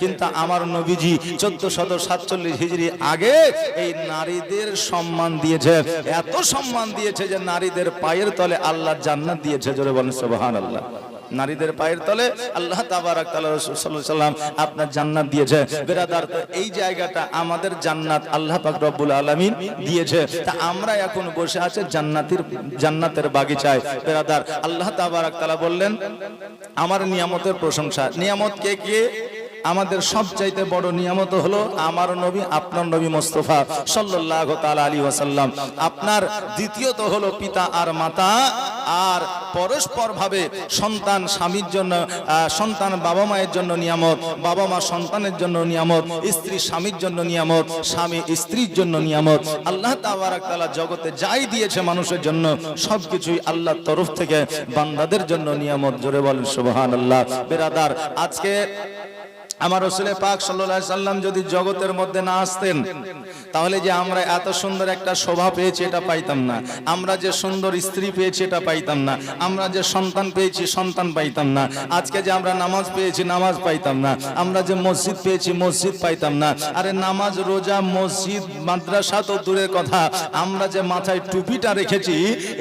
কিন্তু আমার নবীজি 1447 হিজরি আগে এই নারীদের সম্মান দিয়েছে, এত সম্মান দিয়েছে যে নারীদের পায়ের তলে আল্লাহ জান্নাত দিয়েছে। জোরে বলেন সুবহানাল্লাহ। নারীদের পায়ের তলে আল্লাহ তাবারাক তাআলা রাসূল সাল্লাল্লাহু আলাইহি ওয়াসাল্লাম আপনার জান্নাত দিয়েছে। বিরাদার, তো এই জায়গাটা আমাদের জান্নাত আল্লাহ পাক রব্বুল আলামিন দিয়েছে। তা আমরা এখন বসে আছে জান্নাতের বাগিচায়। বিরাদার, আল্লাহ তাবারাক তাআলা বললেন আমার নিয়ামতের প্রশংসা। নিয়ামত কে কে? আমাদের সবচাইতে বড় নিয়ামত হলো আমার নবী, আপনার নবী মুস্তাফা সাল্লাল্লাহু তাআলা আলাইহি ওয়াসাল্লাম। আপনার দ্বিতীয়ত হলো পিতা আর মাতা, আর পরস্পর ভাবে সন্তান স্বামীর জন্য, সন্তান বাবা মায়ের জন্য নিয়ামত, বাবা মা সন্তানের জন্য নিয়ামত, স্ত্রী স্বামীর জন্য নিয়ামত, স্বামী স্ত্রীর জন্য নিয়ামত। আল্লাহ তাবারাক তাআলা জগতে যাই দিয়েছে মানুষের জন্য সবকিছুই আল্লাহর তরফ থেকে বান্দাদের জন্য নিয়ামত। জোরে বলেন সুবহানাল্লাহ। বিরাদার, আজকে আমার রাসূল পাক সাল্লাল্লাহু আলাইহি সাল্লাম যদি জগতের মধ্যে না আসতেন তাহলে যে আমরা এত সুন্দর একটা শোভা পেয়েছি এটা পাইতাম না, আমরা যে সুন্দর স্ত্রী পেয়েছি এটা পাইতাম না, আমরা যে সন্তান পেয়েছি সন্তান পাইতাম না, আজকে যে আমরা নামাজ পেয়েছি নামাজ পাইতাম না, আমরা যে মসজিদ পেয়েছি মসজিদ পাইতাম না। আরে নামাজ রোজা মসজিদ মাদ্রাসা তো দূরের কথা, আমরা যে মাথায় টুপিটা রেখেছি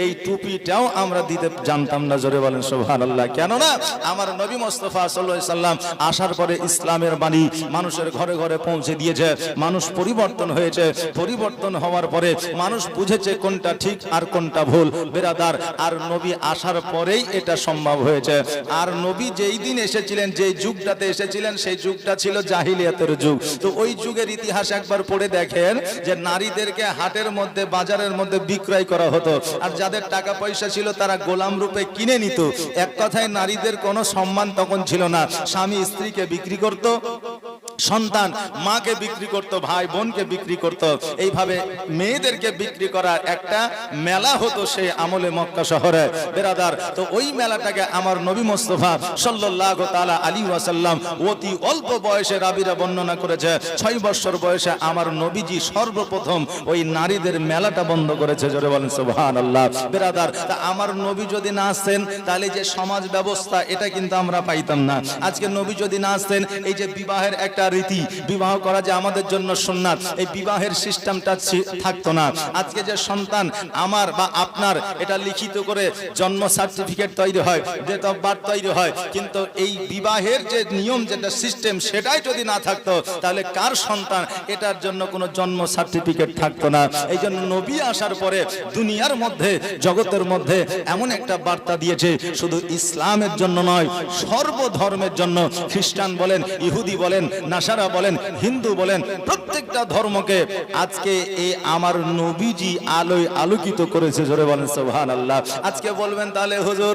এই টুপিটাও আমরা দিতে জানতাম না। জোরে বলেন সুবহানাল্লাহ। কেননা আমার নবী মুস্তাফা সাল্লাল্লাহু আলাইহি সাল্লাম আসার পরে ইসলামের বাণী মানুষের ঘরে ঘরে পৌঁছে দিয়েছে, মানুষ পরিবর্তন হয়েছে, পরিবর্তন হওয়ার পরে মানুষ বুঝেছে কোনটা ঠিক আর কোনটা ভুল। বিরাদার, আর নবী আসার পরেই এটা সম্ভব হয়েছে। আর নবী যেই দিন এসেছিলেন, যেই যুগটাতে এসেছিলেন সেই যুগটা ছিল জাহিলিয়াতের যুগ। তো ওই যুগের ইতিহাস একবার পড়ে দেখেন যে নারীদেরকে হাটের মধ্যে বাজারের মধ্যে বিক্রয় করা হতো, আর যাদের টাকা পয়সা ছিল তারা গোলাম রূপে কিনে নিত। এক কথায় নারীদের কোনো সম্মান তখন ছিল না। স্বামী স্ত্রীকে বিক্রি করত, সন্তান মাকে বিক্রি করত, ভাই বোনকে বিক্রি করত, এইভাবে মেয়েদেরকে বিক্রি করার একটা মেলা হতো সেই আমলে মক্কা শহরে। বিরাদার, তো ওই মেলাটাকে আমার নবী মুস্তাফা সাল্লাল্লাহু তাআলা আলাইহি ওয়াসাল্লাম অতি অল্প বয়সে রাবিরা বর্ণনা করেছে 6 বছর বয়সে আমার নবীজি সর্বপ্রথম ওই নারীদের মেলাটা বন্ধ করেছে। জোরে বলেন সুবহানাল্লাহ। বিরাদার, তা আমার নবী যদি না আসতেন তাহলে যে সমাজ ব্যবস্থা এটা কিন্তু আমরা পাইতাম না। আজকে নবী যদি না আসতেন এই যে বিবাহের একটা রীতি, বিবাহ করা যে আমাদের জন্য সুন্নাত, এই বিবাহের সিস্টেমটা থাকতো না। আজকে যে সন্তান আমার বা আপনার এটা লিখিত করে জন্ম সার্টিফিকেট তৈরি হয়, ডেট অফ বার্থ তৈরি হয়, কিন্তু এই বিবাহের যে নিয়ম যেটা সিস্টেম সেটাই যদি না থাকতো তাহলে কার সন্তান এটার জন্য কোনো জন্ম সার্টিফিকেট থাকতো না। এই জন্য নবী আসার পরে দুনিয়ার মধ্যে জগতের মধ্যে এমন একটা বার্তা দিয়েছে, শুধু ইসলামের জন্য নয় সর্বধর্মের জন্য। খ্রিস্টান বলেন, ইহুদি বলেন, নাসারা বলেন, হিন্দু বলেন, প্রত্যেকটা ধর্মকে আজকে এই আমার নবীজি আলোয় আলোকিত করেছে। জোরে বলেন সুবহানাল্লাহ। আজকে বলবেন তাহলে হুজুর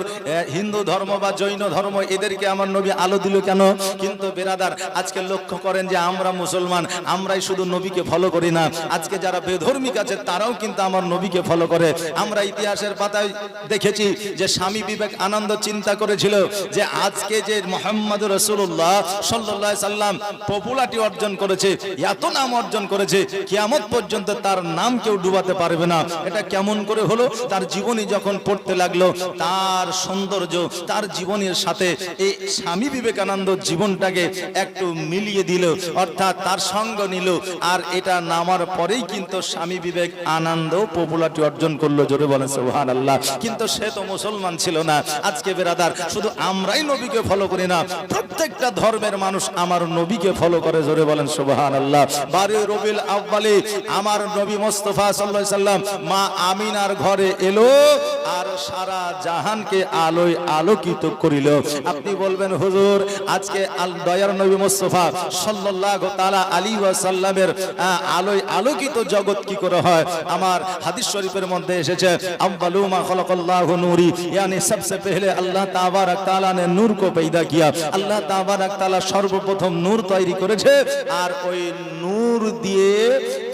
হিন্দু ধর্ম বা জৈন ধর্ম এদেরকে আমার নবী আলো দিল কেন? কিন্তু বিরাদার, আজকে লক্ষ্য করেন যে আমরা মুসলমান আমরাই শুধু নবীকে ফলো করি না, আজকে যারা বেধর্মিক আছে তারাও কিন্তু আমার নবীকে ফলো করে। আমরা ইতিহাসের পাতায় দেখেছি যে স্বামী বিবেকানন্দ চিন্তা করেছিল যে আজকে যে মুহাম্মদ রাসূলুল্লাহ সাল্লাল্লাহু আলাইহি সাল্লাম পপুলারিটি অর্জন করেছে, এত নাম অর্জন করেছে, কিয়ামত পর্যন্ত তার নাম কেউ ডুবাতে পারবে না। এটা কেমন করে হলো? তার জীবনী যখন পড়তে লাগলো তার সৌন্দর্য তার জীবনের সাথে এই স্বামী বিবেকানন্দ জীবনটাকে একটু মিলিয়ে দিল, অর্থাৎ তার সঙ্গ নিল, আর এটা নামার পরেই কিন্তু স্বামী বিবেকানন্দ পপুলারিটি অর্জন করলো। জোরে বলেন সুবহানাল্লাহ। কিন্তু সে তো মুসলমান ছিল না। আজকে বিরাদার, শুধু আমরাই নবীকে ফলো করি না, প্রত্যেকটা ধর্মের মানুষ আমার নবীকে ফলো করে। জোরে বলেন সুবহানাল্লাহ। 12 রবিউল আউয়ালে আমার নবী মুস্তাফা সাল্লাল্লাহু আলাইহি সাল্লাম মা আমিনার ঘরে এলো আর সারা জাহানকে আলোয় আলোকিত করিল। আপনি বলবেন হুজুর আজকে দয়ার নবী মুস্তাফা সাল্লাল্লাহু তাআলা আলাইহি ওয়াসাল্লামের আলোয় আলোকিত জগৎ কি করে হয়? আমার হাদিস শরীফের মধ্যে এসেছে আউয়ালু মা খালাকাল্লাহু নূরি, यानी सबसे पहले अल्लाह ताबारक ताला ने नूर को पैदा किया। अल्लाह ताबारक ताला सर्वप्रथम नूर তৈরি করেছে, আর ওই নূর দিয়ে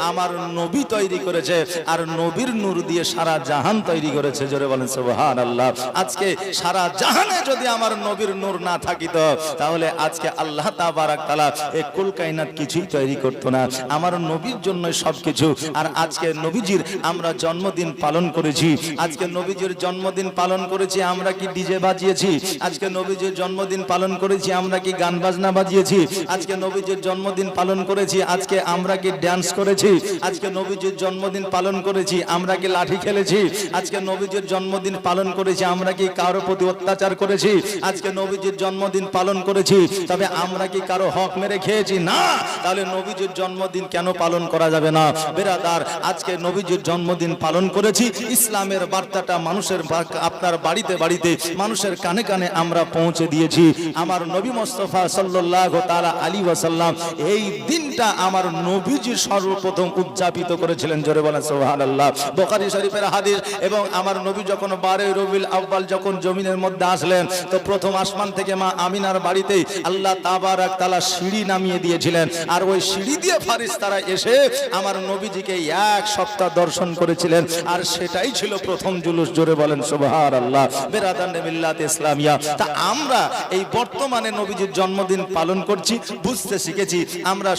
আমার নবী তৈরি করেছে, আর নবীর নূর দিয়ে সারা জাহান তৈরি করেছে। জোরে বলেন সুবহানাল্লাহ। আজকে সারা জাহানে যদি আমার নবীর নূর না থাকিত তাহলে আজকে আল্লাহ তাবারক তাআলা এই কুল কায়নাত কিছুই তৈরি করতো না। আমার নবীর জন্য সবকিছু। আর আজকে নবীজির আমরা জন্মদিন পালন করেছি, আজকে নবীজির জন্মদিন পালন করেছি আমরা কি ডিজে বাজিয়েছি? আজকে নবীজির জন্মদিন পালন করেছি আমরা কি গান বাজনা বাজিয়েছি? আজকে নবীজির জন্মদিন পালন করেছি, আজকে আমরা কি ড্যান্স করেছি? আজকে নবীজির জন্মদিন পালন করেছি, আমরা কি লাঠি খেলেছি? আজকে নবীজির জন্মদিন পালন করেছি, আমরা কি কারো প্রতি অত্যাচার করেছি? আজকে নবীজির জন্মদিন পালন করেছি, তবে আমরা কি কারো হক মেরে খেয়েছি? না। তাহলে নবীজির জন্মদিন কেন পালন করা যাবে না? বেরাদার, আজকে নবীজির জন্মদিন পালন করেছি, ইসলামের বার্তাটা মানুষের আপনার বাড়িতে বাড়িতে মানুষের কানে কানে আমরা পৌঁছে দিয়েছি। আমার নবী মুস্তাফা সাল্লাল্লাহু তাআলা আলাইহি ওয়াসাল্লাম এই দিনটা আমার নবীজি সর্বপ্রথম উদযাপিত করেছিলেন। জোরে বলেন সুবহানাল্লাহ। বুখারী শরীফের হাদিস। এবং আমার নবী যখন 12 রবিউল আউয়াল যখন জমিনের মধ্যে আসলেন, তো প্রথম আসমান থেকে মা আমিনার বাড়িতে আল্লাহ তাবারাক তাআলা সিঁড়ি নামিয়ে দিয়েছিলেন, আর ওই সিঁড়ি দিয়ে ফারিস্তারা এসে আমার নবীজিকে এক সপ্তাহ দর্শন করেছিলেন, আর সেটাই ছিল প্রথম জুলুস। জোরে বলেন সুবহানাল্লাহ। বেরাদান মিল্লাত ইসলামিয়া। তা আমরা এই বর্তমানে নবীজির জন্মদিন পালন করছি, বুঝতে শিখেছি আমরা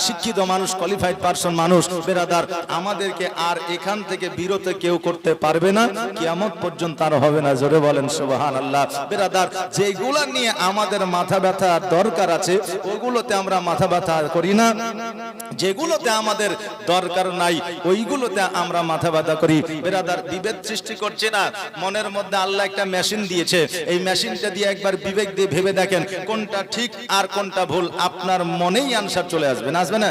শিক্ষিত মানুষ, কোয়ালিফাইড পারসন মানুষ। বেরাদার, আমাদেরকে আর এখান থেকে বিরত কেউ করতে পারবে না, কিয়ামত পর্যন্ত আর হবে না। জোরে বলেন সুবহানাল্লাহ। বেরাদার, যেগুলো নিয়ে আমাদের মাথা ব্যথা দরকার আছে ওগুলোতে আমরা মাথা ব্যথা করি না, যেগুলোতে আমাদের দরকার নাই ওইগুলোতে আমরা মাথা ব্যথা করি। বেরাদার, বিভেদ সৃষ্টি করছে না, মনের মধ্যে আল্লাহ একটা মেশিন দিয়েছে, এই মেশিনটা দিয়ে একবার বিবেক দিয়ে ভেবে দেখেন কোনটা ঠিক আর কোনটা ভুল, আপনার মনেই আনসার চলে আসবে। না আসবে? না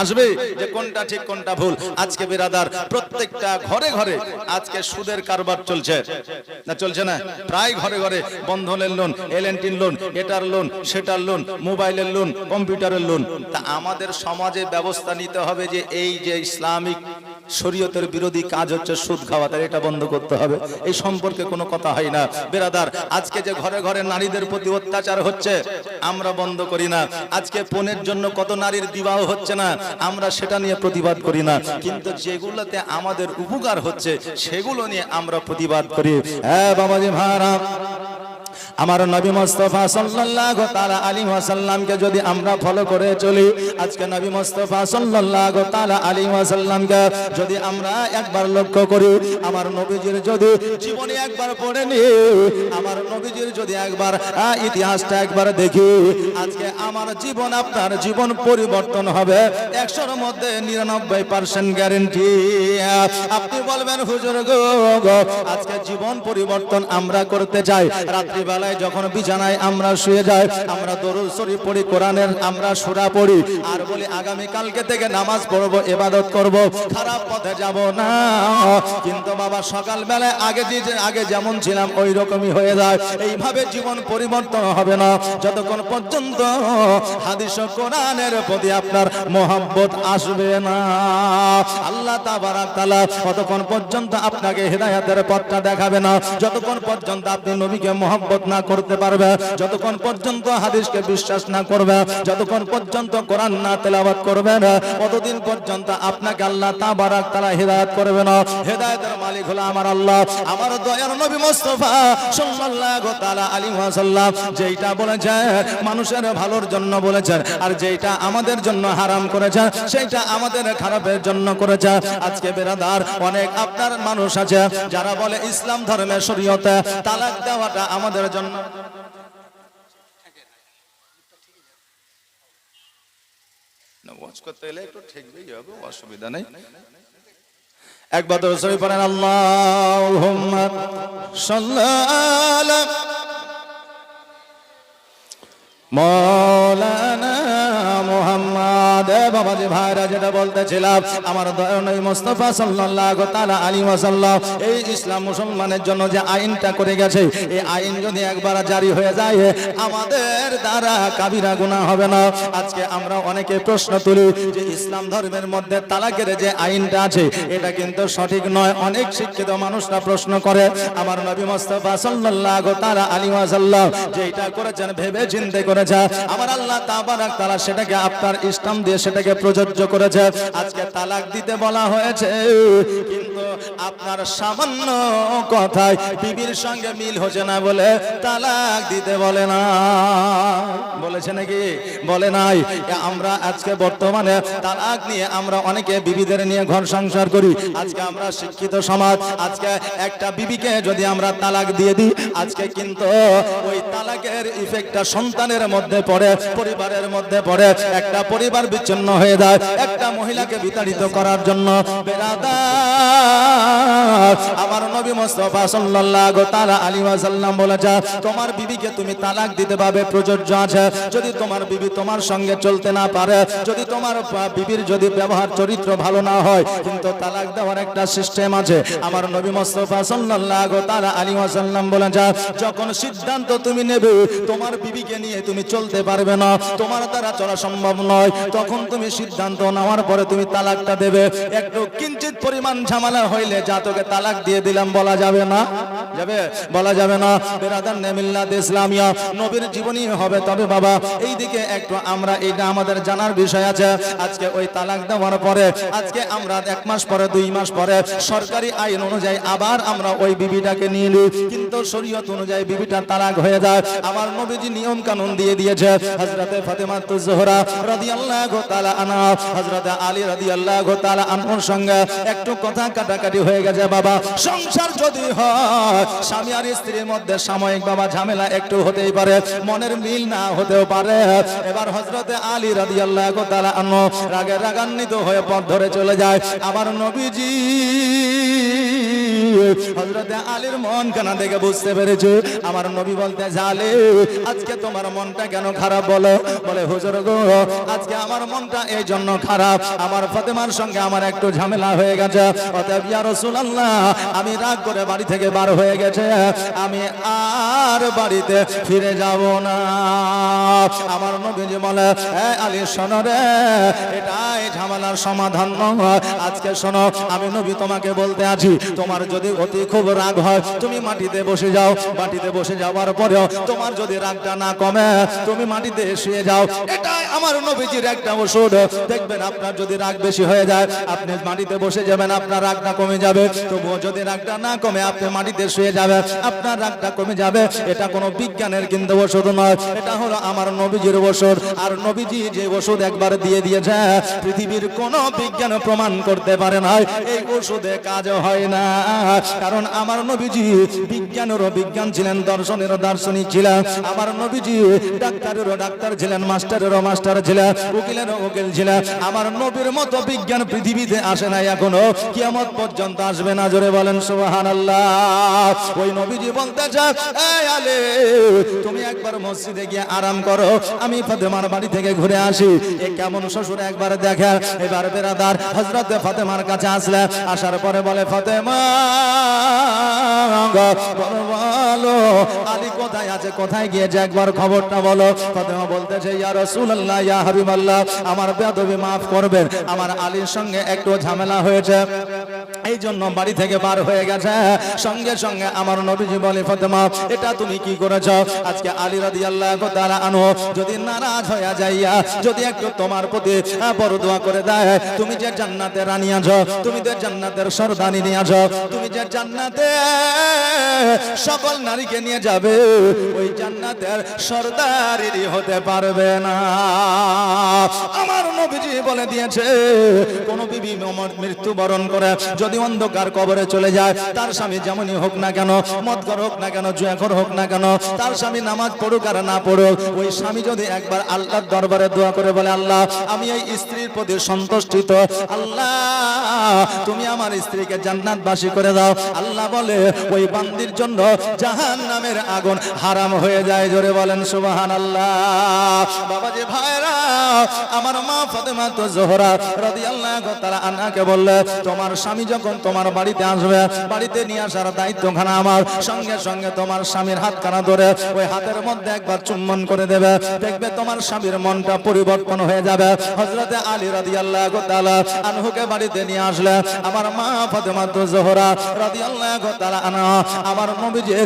আসবে, যে কোনটা ঠিক কোনটা ভুল। আজকে বেরাদার, প্রত্যেকটা ঘরে ঘরে আজকে সুদের কারবার চলছে না? চলছে না? প্রায় ঘরে ঘরে বন্ধনের লোন, এলএনটির লোন, এটার লোন, সেটার লোন, মোবাইলের লোন, কম্পিউটারের লোন। তা আমাদের সমাজে ব্যবস্থা নিতে হবে যে এই যে ইসলামিক শরীয়তের বিরোধী কাজ হচ্ছে সুদ খাওয়া, তার এটা বন্ধ করতে হবে। এই সম্পর্কে কোনো কথা হয় না। বেরাদার, আজকে যে ঘরে ঘরে নারীদের প্রতি অত্যাচার হচ্ছে আমরা বন্ধ করি না। আজকে পণের জন্য কত নারীর বিবাহ হচ্ছে না, আমরা সেটা নিয়ে প্রতিবাদ করি না। কিন্তু যেগুলোতে আমাদের উপকার হচ্ছে সেগুলো নিয়ে আমরা প্রতিবাদ করি। হ্যাঁ বাবাজি ভাইরা, আমার নবী মুস্তাফা সাল্লাল্লাহু তাআলা আলাইহি ওয়াসাল্লামকে যদি আমরা ফলো করে চলি, আজকে নবী মুস্তাফা সাল্লাল্লাহু তাআলা আলাইহি ওয়াসাল্লামকে যদি আমরা একবার লক্ষ্য করি, আমার নবীজির যদি জীবনী একবার পড়ে নি, আমার নবীজির যদি একবার ইতিহাসটা একবার দেখি, আজকে আমার জীবন আপনার জীবন পরিবর্তন হবে 100-এর মধ্যে 99% গ্যারান্টি। আপনি বলবেন হুজুর গো, আজকে জীবন পরিবর্তন আমরা করতে চাই, রাত্রিবেলা যখন বিছানায় আমরা শুয়ে যাই, আমরা দরুদ শরীফ পড়ি, কোরআনের আমরা সূরা পড়ি, আর বলি আগামী কালকে থেকে নামাজ পড়বো, ইবাদত করব, খারাপ পথে যাব না। কিন্তু বাবা সকালবেলা আগে যেমন ছিলাম ওই রকমই হয়ে যায়। এইভাবে জীবন পরিবর্তন হবে না যতক্ষণ পর্যন্ত হাদিস ও কোরআনের প্রতি আপনার মহব্বত আসবে না। আল্লাহ তাবারাক তাআলা ততক্ষণ পর্যন্ত আপনাকে হেদায়েতের পথটা দেখাবে না যতক্ষণ পর্যন্ত আপনি নবীকে মহব্বত না করতে পারবে, যতক্ষণ পর্যন্ত হাদিসকে বিশ্বাস না করবে, যতক্ষণ পর্যন্ত কোরআন না তেলাওয়াত করবে না, ততদিন পর্যন্ত আপনাকে আল্লাহ তাবারাক তাআলা হেদায়েত করবে না। হেদায়েতের মালিক হলো আমার আল্লাহ। আমার দয়ার নবী মুস্তাফা সাল্লাল্লাহু তাআলা আলাইহি ওয়াসাল্লাম যেইটা বলেছেন মানুষের ভালোর জন্য বলেছেন, আর যেইটা আমাদের জন্য হারাম করেছেন সেইটা আমাদের খারাপের জন্য করেছেন। আজকে বেরাদার, অনেক আপনার মানুষ আছে যারা বলে ইসলাম ধর্মের শরীয়তে তালাক দেওয়াটা আমাদের জন্য ওয়াজ করতে এলে একটু ঠেকবেই হবে, অসুবিধা নেই। একবার দরুদ শরীফ পড়েন, আল্লাহুম্মা সাল্লি আলা মাওলানা মুহাম্মদ। বাবাজি ভাইরা, যেটা বলতেছিলাম, আমার দয়ার নবী মুস্তাফা সাল্লাল্লাহু তাআলা আলাইহি ওয়াসাল্লাম এই ইসলাম মুসলমানের জন্য যে আইনটা করে গেছে, এই আইন যদি একবার জারি হয়ে যায় আমাদের দ্বারা কাবিরা গুনাহ হবে না। আজকে আমরা অনেকে প্রশ্ন তুলি যে ইসলাম ধর্মের মধ্যে তালাকের যে আইনটা আছে এটা কিন্তু সঠিক নয়। অনেক শিক্ষিত মানুষরা প্রশ্ন করে, আমার নবী মুস্তাফা সাল্লাল্লাহু তাআলা আলাইহি ওয়াসাল্লাম যেটা করেছেন ভেবে চিন্তে করেছে, আমার আল্লাহ তাবারাক তাআলা সেটাকে আপনার ইসলাম দিয়ে দিয়ে সেটাকে প্রযোজ্য করেছে। আজকে তালাক দিতে বলা হয়েছে, কিন্তু আপনার সামান্য কথায় বিবির সঙ্গে মিল হচ্ছে না বলে তালাক দিতে বলে না, বলেছে নাকি? বলে নাই। আমরা আজকে বর্তমানে তালাক নিয়ে আমরা অনেকে বিবিদের নিয়ে ঘর সংসার করি। আজকে আমরা শিক্ষিত সমাজ, আজকে একটা বিবিকে যদি আমরা তালাক দিয়ে দিই, আজকে কিন্তু ওই তালাকের ইফেক্টটা সন্তানের মধ্যে পড়ে, পরিবারের মধ্যে পড়ে, একটা পরিবার বিচ্ছিন্ন হয়ে যায়। একটা মহিলাকে বিতাড়িত করার জন্য বেরাদার আমার নবী মুস্তাফা সাল্লাল্লাহু তাআলা আলাইহি ওয়াসাল্লাম বলেছে, তোমার বিবিকে তুমি তালাক দিতে পারবে, প্রযোজ্য আছে। যদি তোমার বিবি তোমার সঙ্গে চলতে না পারে, যদি তোমার বিবির যদি ব্যবহার চরিত্র ভালো না হয়, কিন্তু তালাক দেওয়ার একটা সিস্টেম আছে। আমার নবী মুস্তাফা সাল্লাল্লাহু তাআলা আলাইহি ওয়াসাল্লাম বলেছে, যখন সিদ্ধান্ত তুমি নেবে তোমার বিবিকে নিয়ে তুমি চলতে পারবে না, তোমার দ্বারা চলা সম্ভব নয়, তখন তুমি সিদ্ধান্ত নেওয়ার পরে তুমি তালাকটা দেবে। একটু কিঞ্চিত পরিমাণ ঝামেলা হইলে যা তোকে তালাক দিয়ে দিলাম বলা যাবে না, যাবে? বলা যাবে না। বেরাদার মিল্লাত ইসলামিয়া নবীর জীবনী হবে। তবে বাবা এইদিকে একটু আমরা, এটা আমাদের জানার বিষয় আছে। আজকে ওই তালাক দেওয়ার পরে আজকে আমরা 1 মাস পরে 2 মাস পরে সরকারি আইন অনুযায়ী আবার আমরা ওই বিবিটাকে নিয়ে নিই, কিন্তু শরীয়ত অনুযায়ী বিবিটা তালাক হয়ে যায়। আমার নবীজি নিয়ম কানুন দিয়ে দিয়েছে। হযরতে ফাতেমা তুজ-জোহরা রাদিয়াল্লাহু তাআলা আনহা হযরতে আলী রাদিয়াল্লাহু তাআলা আনহুর সঙ্গে একটু কথা কাটাকাটি হয়ে গেছে। বাবা সংসার যদি হয়, স্বামী আর স্ত্রীর মধ্যে সাময়িক বাবা ঝামেলা একটু হতেই পারে, মনের মিল না হতেও পারে। এবার হযরতে আলী রাদিয়াল্লাহু তাআলা আনহু রাগে রাগান্বিত হয়ে পথ ধরে চলে যায়। আমার নবীজি হযরতে আলীর মন কেন দেখে বুঝতে পেরেছে। আমার নবী বলতে জালে, আজকে তোমার মনটা কেন খারাপ বলো? বলে হুজুর গো, আজকে আমার মনটা এই জন্য খারাপ, আমার ফাতেমার সঙ্গে আমার একটু ঝামেলা হয়ে গেছে। অতএব ইয়া রাসূলুল্লাহ, আমি রাগ করে বাড়ি থেকে বার হয়ে গেছে, আমি আর বাড়িতে ফিরে যাব না। আমার নবীজি বলে, আলী শোনো রে, এটাই ঝামেলার সমাধান নয়। আজকে শোনো, আমি নবী তোমাকে বলতে আছি, তোমার যদি অতি খুব রাগ হয় তুমি মাটিতে বসে যাও। মাটিতে বসে যাওয়ার পরেও তোমার যদি রাগটা না কমে, তুমি মাটিতে শুয়ে যাও। এটাই আমার নবীজির একটা ওষুধ। দেখবেন আপনার যদি রাগ বেশি হয়ে যায়, আপনি মাটিতে বসে যাবেন, আপনার রাগটা কমে যাবে। তবুও যদি রাগটা না কমে, আপনি মাটিতে শুয়ে যাবেন, আপনার রাগটা কমে যাবে। এটা কোনো বিজ্ঞানের কিন্তু ওষুধ নয়, এটা হলো আমার নবীজির ওষুধ। আর নবীজি যে ওষুধ একবার দিয়ে দিয়েছে, পৃথিবীর কোনো বিজ্ঞান প্রমাণ করতে পারে না এই ওষুধে কাজ হয় না। কারণ আমার নবীজি বিজ্ঞানেরও বিজ্ঞান ছিলেন, দর্শনেরও দার্শনিক ছিলেন। আমার নবীজি ডাক্তারেরও ডাক্তার ছিলেন, মাস্টারেরও মাস্টার ছিলেন, উকিলেরও উকিল ছিলেন। আমার নবীর মতো বিজ্ঞান পৃথিবীতে আসে না, এখনো কিয়ামত পর্যন্ত আসবে না। জোরে বলেন সুবহানাল্লাহ। ওই নবীজি বলতে চান, এই আলী, তুমি একবার মসজিদে গিয়ে আরাম করো, আমি ফাতেমার বাড়ি থেকে ঘুরে আসি। এ কেমন শ্বশুর একবার দেখে। এবার বেরাদার হযরতে ফাতেমার কাছে আসলে, আসার পরে বলে, ফাতেমা বলো আলী কোথায় আছে, কোথায় গিয়েছে, একবার খবরটা বলো। ফাতেমা বলতেছে, ইয়া রাসূলুল্লাহ, ইয়া হাবিবাল্লাহ, আমার বেয়াদবি মাফ করবেন, আমার আলীর সঙ্গে একটু ঝামেলা হয়েছে, এই জন্য বাড়ি থেকে বার হয়ে গেছে। সঙ্গে সঙ্গে আমার নবীজি বলে, ফাতেমা এটা তুমি কি করেছ? আজকে আলী রাদিয়াল্লাহু তাআলা আনহু যদি নারাজ হয়ে যাইয়া যদি একটু তোমার প্রতি বড় দোয়া করে দেয়, তুমি যে জান্নাতে রানী আছো, তুমি যে জান্নাতের সর্দানি নিয়ে আছো, তুমি যে জান্নাতে সকল নারীকে নিয়ে যাবে, ওই জান্নাতের সর্দারি হতে পারবে না। আমার নবীজি বলে দিয়েছে, কোন বিবি মৃত্যুবরণ করে যদি অন্ধকার কবরে চলে যায়, তার স্বামী যেমনই হোক না কেন, মদখোর হোক না কেন, জুয়াখোর হোক না কেন, তার স্বামী নামাজ পড়ুক আর না পড়ুক, ওই স্বামী যদি একবার আল্লাহর দরবারে দোয়া করে বলে, আল্লাহ আমি এই স্ত্রীর প্রতি সন্তুষ্টিত, আল্লাহ তুমি আমার স্ত্রীকে জান্নাতবাসী করে দাও, আল্লাহ বলে ওই বান্দির জন্য জাহান্নামের আগুন হারাম হয়ে যায়। জোরে বলেন সুবহানাল্লাহ। বাবাজি ভাইরা, আমার মা ফাতেমা তুজ-জোহরা রাদিয়াল্লাহু তাআলা আনহাকে বললে, তোমার স্বামী যখন তোমার বাড়িতে আসবে, বাড়িতে নিয়ে আসার দায়িত্বখানা আমার। সঙ্গে সঙ্গে তোমার স্বামীর হাতখানা ধরে ওই হাতের মধ্যে একবার চুম্বন করে দেবে, দেখবে তোমার স্বামীর মনটা পরিবর্তন হয়ে যাবে। হযরতে আলী রাদিয়াল্লাহু তাআলা আনহুকে বাড়িতে নিয়ে আসলে আমার মা ফাতেমা তুজ-জোহরা রাদিয়াল্লাহু তাআলা আনহা আমার নবীজির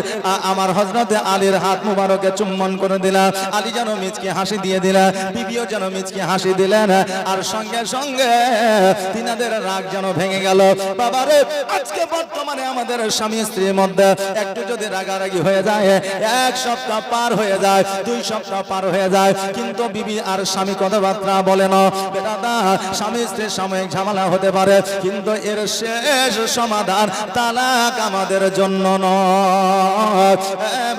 আমার হযরতে আলীর হাত মুবারকে চুম্বন করে দিলেন। আলী যেন মিচকে হাসি দিয়ে দিলেন, বিবিও যেন মিচকে হাসি দিলেন। আর সঙ্গে সঙ্গে তিনাদের রাগ যেন ভেঙে গেল। বাবারে, আজকে বর্তমানে আমাদের স্বামী স্ত্রীর মধ্যে একটু যদি রাগারাগি হয়ে যায়, এক সপ্তাহ পার হয়ে যায়, 2 সপ্তাহ পার হয়ে যায়, কিন্তু বিবি আর স্বামী কথাবার্তা বলে না। দাদা, স্বামী স্ত্রীর সাময়িক ঝামেলা হতে পারে, কিন্তু এর শেষ সমাধান তালাক আমাদের জন্য নয়।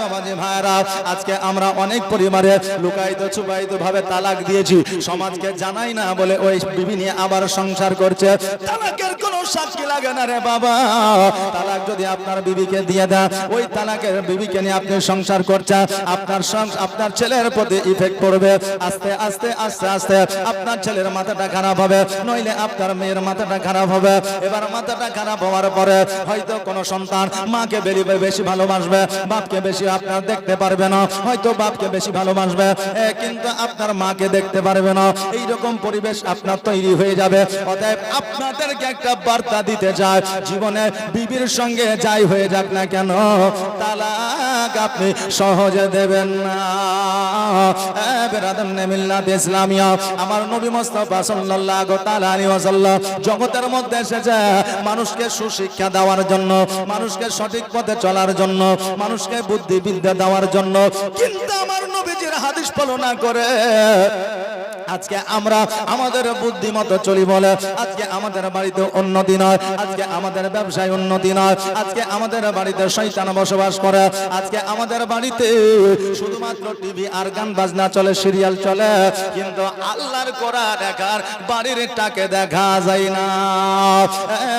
বাবাজি ভাইরা, আজকে আমরা অনেক পরিবারে লুকায়িত ছুপায়িত ভাবে তালাক দিয়েছি, সমাজকে জানাই না বলে ওই বিবি নিয়ে আবার সংসার করছে। তালাকের কোনো সাক্ষী লাগে না রে বাবা। তালাক যদি আপনার বিবিকে দিয়ে দেন, ওই তালাকের বিবিকে নিয়ে আপনি সংসার করছেন, আপনার ছেলের প্রতি ইফেক্ট পড়বে। আস্তে আস্তে আস্তে আস্তে আপনার ছেলের মাথাটা খারাপ হবে, নইলে আপনার মেয়ের মাথাটা খারাপ হবে। এবার মাথাটা খারাপ হওয়ার পরে হয়তো কোনো সন্তান মাকে বেশি ভালোবাসবে, বাপকে বেশি আপনার দেখতে পারবে না, হয়তো বাপকে বেশি ভালোবাসবে কিন্তু আপনার মাকে দেখতে পারবে না। এইরকম পরিবেশ আপনার তৈরি হয়ে যাবে। অতএব আপনাদেরকে একটা বার্তা দিতে চাই, জীবনে বিবির সঙ্গে যাই হয়ে যাক না কেন, তালাক আপনি সহজে দেবেন না। বেরাদানে মিল্লাত ইসলামিয়া, আমার নবী মুস্তাফা সাল্লাল্লাহু তাআলা আলাইহি ওয়াসাল্লাম জগতের মধ্যে এসেছে মানুষকে সুশিক্ষা দেওয়ার জন্য, মানুষকে সঠিক পথে চলার জন্য, মানুষকে বুদ্ধি বিদ্যা দেওয়ার জন্য। কিন্তু আমার নবীজির হাদিস ফলো না করে আজকে আমরা আমাদের বুদ্ধিমতো চলি বলে আজকে আমাদের বাড়িতে উন্নতি নয়, আজকে আমাদের ব্যবসায় উন্নতি নয়, আজকে আমাদের বাড়িতে শয়তান বসবাস করে, আজকে আমাদের বাড়িতে শুধুমাত্র টিভি আর গান বাজনা চলে, সিরিয়াল চলে, কিন্তু আল্লাহর কোরআন দেখার বাড়ির টাকে দেখা যায় না।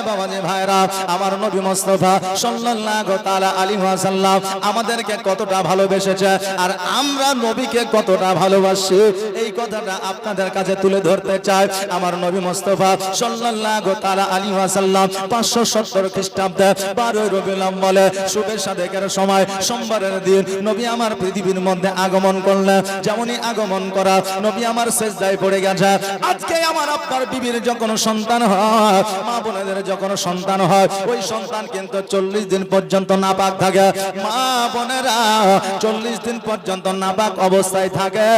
বাবাজি ভাইরা, আমার নবী মুস্তাফা সাল্লাল্লাহু তাআলা আলাইহি ওয়াসাল্লাম আমাদেরকে কতটা ভালোবেসেছে আর আমরা নবীকে কতটা ভালোবাসি, এই কথাটা আপনাদের কাছে তুলে ধরতে চাই। আমার নবী মুস্তাফা সাল্লাল্লাহু তাআলা আলাইহি ওয়াসাল্লাম 570 খ্রিস্টাব্দে 12 রবিউল আউয়ালে শুভে সাদেকের সময় সোমবারের দিন নবী আমার পৃথিবীর মধ্যে আগমন করলেন। যেমনই আগমন করা, নবী আমার সিজদায় পড়ে গেছে। আজকে আমার আপনার বিবির যখন সন্তান হয়, মা বোনেদের যখন সন্তান হয়, ওই সন্তান কিন্তু 40 দিন পর্যন্ত নাপাক থাকে। মা বোনেরা 40 দিন পর্যন্ত নাপাক অবস্থায় থাকে,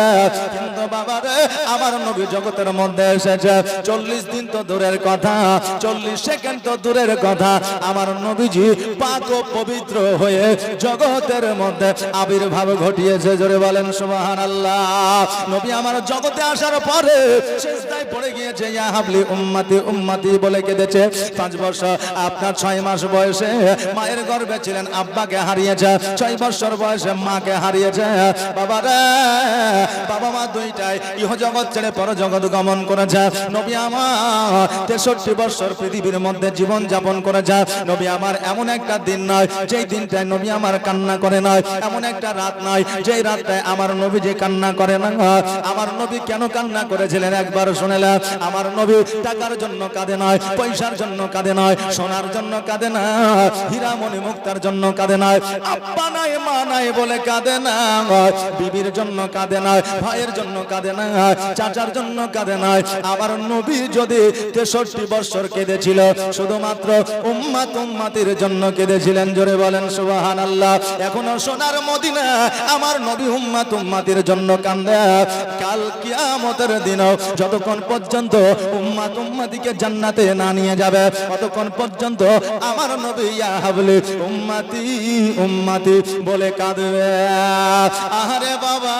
কিন্তু বাবারে আমার নবী জগতের মধ্যে এসেছে 40 দিন তো দূরের কথা, 40 সেকেন্ড তো দূরের কথা, আমার নবীজি পাক ও পবিত্র হয়ে জগতের মধ্যে আবির্ভাব ঘটিয়েছে। জোরে বলেন সুবহানাল্লাহ। নবী আমার জগতে আসার পরে সিজদায় পড়ে গিয়েছে, ইয়া হাবলি উম্মতি উম্মতি বলে কেঁদেছে। 5 বছর আপনার 6 মাস বয়সে মায়ের গর্ভে ছিলেন, আব্বাকে হারিয়েছে। 6 বছর বয়সে মাকে হারিয়েছে। বাবারে, বাবা মা দুইটাই ইহজগৎ ছেড়ে পরজগৎ গমন করেছে। নবী আমার 63 বছর পৃথিবীর মধ্যে জীবন যাপন করেছে। নবী আমার এমন একটা দিন নয় যেই দিনটায় নবী আমার কান্না করে নয়, এমন একটা রাত নয় যেই রাতটায় আমার নবী যে কান্না করে না। আমার নবী কেন কান্না করেছিলেন একবার শুনেলেন? আমার নবী টাকার জন্য কাঁদে নয়, পয়সার জন্য কাঁদে নয়, সোনার জন্য কাঁদে না, হীরামণি মুক্তার জন্য কাঁদে নয়, আব্বা নাই মা নাই বলে কাঁদে না, বিবির জন্য কাঁদে না, ভাইয়ের জন্য কাঁদে না, চাচার জন্য কাঁদে না। আমার নবী যদি 63 বছর কেঁদেছিল, শুধুমাত্র উম্মাত উম্মাতির জন্য কেঁদেছিলেন। জোরে বলেন সুবহানাল্লাহ। এখনো সোনার মদিনা আমার নবী উম্মাত উম্মাতির জন্য কান্দে। কাল কিয়ামতের দিন যতক্ষণ পর্যন্ত উম্মাত উম্মাতিকে জান্নাতে না নিয়ে যাবে, ততক্ষণ পর্যন্ত আমার নবী ইয়া হাবলি উম্মাতি উম্মাতি বলে কাঁদবে। আহারে বাবা,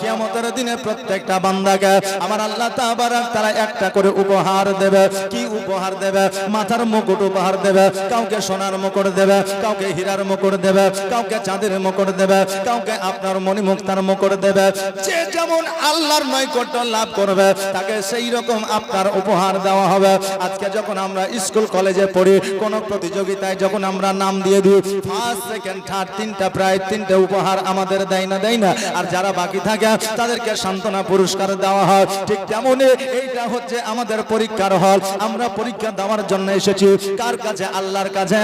কিয়ামতের দিনে প্রত্যেকটা বান্দাকে আমার আল্লাহ তাবারক তাআলা একটা করে উপহার দেবে। কি উপহার দেবে? মাথার মুকুট উপহার দেবে, কাউকে সোনার মুকুট দেবে, কাউকে হীরার মুকুট দেবে, কাউকে চাঁদের মুকুট দেবে, কাউকে আপনার মণিমুক্তার মুকুট দেবে। যে যেমন আল্লাহর নৈকট্য লাভ করবে তাকে সেই রকম আপনার উপহার দেওয়া হবে। আজকে যখন আমরা স্কুল কলেজে পড়ি, কোন প্রতিযোগিতায় যখন আমরা নাম দিয়ে দিই, ফার্স্ট সেকেন্ড থার্ড প্রায় তিনটে উপহার আমাদের দেয় না। আর যারা বাকি থাকে তাদেরকে সান্ত্বনা পুরস্কার দেওয়া হয়। ঠিক তেমনই এইটা হচ্ছে আমাদের পরীক্ষার হল। আমরা পরীক্ষা দেওয়ার জন্য এসেছি কার কাছে? আল্লাহর কাছে।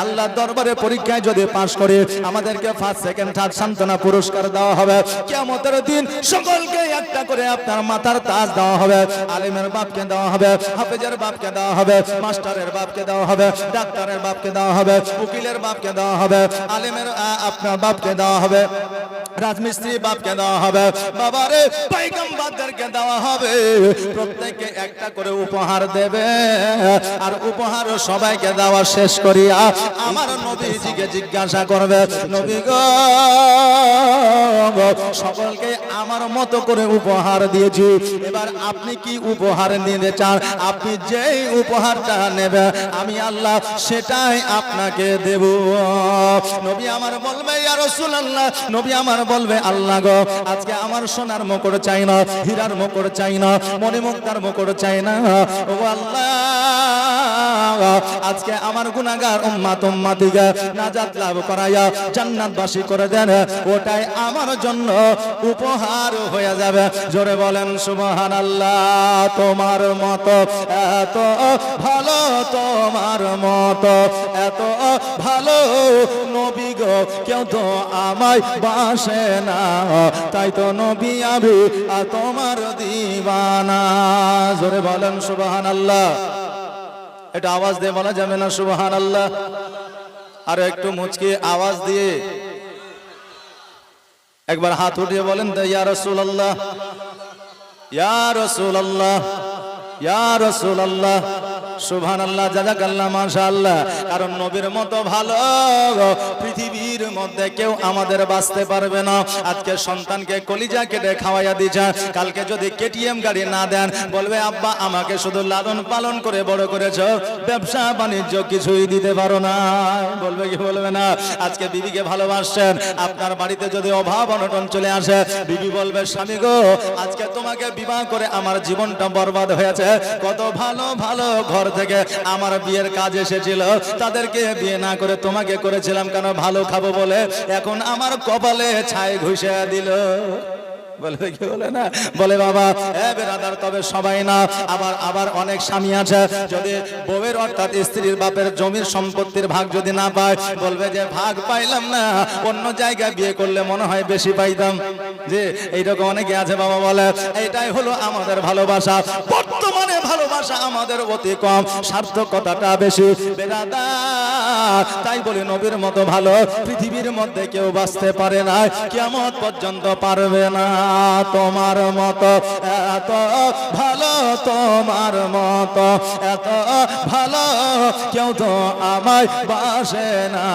আল্লাহর দরবারে পরীক্ষায় যদি পাশ করি আমাদেরকে ফার্স্ট সেকেন্ড থার্ড সান্ত্বনা পুরস্কার দেওয়া হবে। কিয়ামতের দিন সকলকে একটা করে আপনার মাথার তাজ দেওয়া হবে। আলেমের বাপকে দেওয়া হবে, হাফেজের বাপকে দেওয়া হবে, মাস্টারের বাপকে দেওয়া হবে, ডাক্তারের বাপকে দেওয়া হবে, উকিলের বাপকে দেওয়া হবে, আলেমের আপনার বাপকে দেওয়া হবে, রাজমিস্ত্রি বাপকে দেওয়া হবে, বাবারে পয়গম্বরদেরকে দেওয়া হবে, প্রত্যেককে একটা করে উপহার দেবে। আর উপহার সবাইকে দেওয়া শেষ করিয়া আমার নবীজিকে জিজ্ঞাসা করবে, নবী গো সকলকে আমার মতো করে উপহার দিয়েছি, এবার আপনি কি উপহার নিতে চান? আপনি যেই উপহারটা নেবে আমি আল্লাহ সেটাই আপনাকে দেব। নবী আমার বলবে ইয়া রাসূলুল্লাহ, নবী আমার বলবে আল্লাহ গো আজকে আমার সোনার মুকুট চাই না, হীরার মুকুট চাই না, মণিমুক্তার মুকুট চাই না, ও আল্লাহ আজকে আমার গুনাহগার উম্মত উম্মতিকে নাজাত লাভ করায়া জান্নাতবাসী করে দেন, ওটাই আমার জন্য উপহার হয়ে যাবে। জোরে বলেন সুবহানাল্লাহ। তোমার মতো এত ভালো, তোমার মতো এত ভালো নবী গো কেউ তো আমায় বাসে না, তাই তো নবী আমি তোমার দিওয়ানা। জোরে বলেন সুবহানাল্লাহ। এটা আওয়াজ দিয়ে বলা যাবে না সুবহানাল্লাহ? আর একটু মুচকি আওয়াজ দিয়ে একবার হাত উঠিয়ে বলেন তো ইয়া রাসূলুল্লাহ, ইয়া রাসূলুল্লাহ, ইয়া রাসূলুল্লাহ। সুবহানাল্লাহ, জাযাকাল্লাহ, মাশাআল্লাহ। কারণ নবীর মতো ভালো পৃথিবীর মধ্যে কেউ আমাদের বাঁচতে পারবে না। আজকে সন্তানকে কলিজা কেটে খাওয়াইয়া দিয়েছে, কালকে যদি কেটিএম গাড়ি না দেন বলবে আব্বা আমাকে শুধু লালন পালন করে বড় করেছো, ব্যবসা বাণিজ্য কিছুই দিতে পারো না। বলবে কি বলবে না? আজকে বিবিকে ভালোবাসছেন, আপনার বাড়িতে যদি অভাব অনটন চলে আসে বিবি বলবে স্বামী গো আজকে তোমাকে বিবাহ করে আমার জীবনটা বরবাদ হয়েছে, কত ভালো ভালো ঘর থেকে আমার বিয়ের কাজ এসেছিল, তাদেরকে বিয়ে না করে তোমাকে করেছিলাম কেন? ভালো খাবো বলে, এখন আমার কপালে ছাই ঘুষে দিল। বলবে কি বলে না? বলে বাবা বেরাদার তবে সবাই না, আবার অনেক স্বামী আছে যদি বউয়ের অর্থাৎ স্ত্রীর বাপের জমির সম্পত্তির ভাগ যদি না পায় বলবে যে ভাগ পাইলাম না, অন্য জায়গায় বিয়ে করলে মনে হয় বেশি পাইতাম। যে এইরকম অনেকে আছে বাবা বলে। এইটাই হলো আমাদের ভালোবাসা। বর্তমানে ভালোবাসা আমাদের অতি কম, সার্থকতাটা বেশি বেরাদার। তাই বলি নবীর মতো ভালো পৃথিবীর মধ্যে কেউ বাঁচতে পারে না, কিয়ামত পর্যন্ত পারবে না। তোমার মতো এত ভালো, তোমার মতো এত ভালো কেউ তো আমায় বাসে না,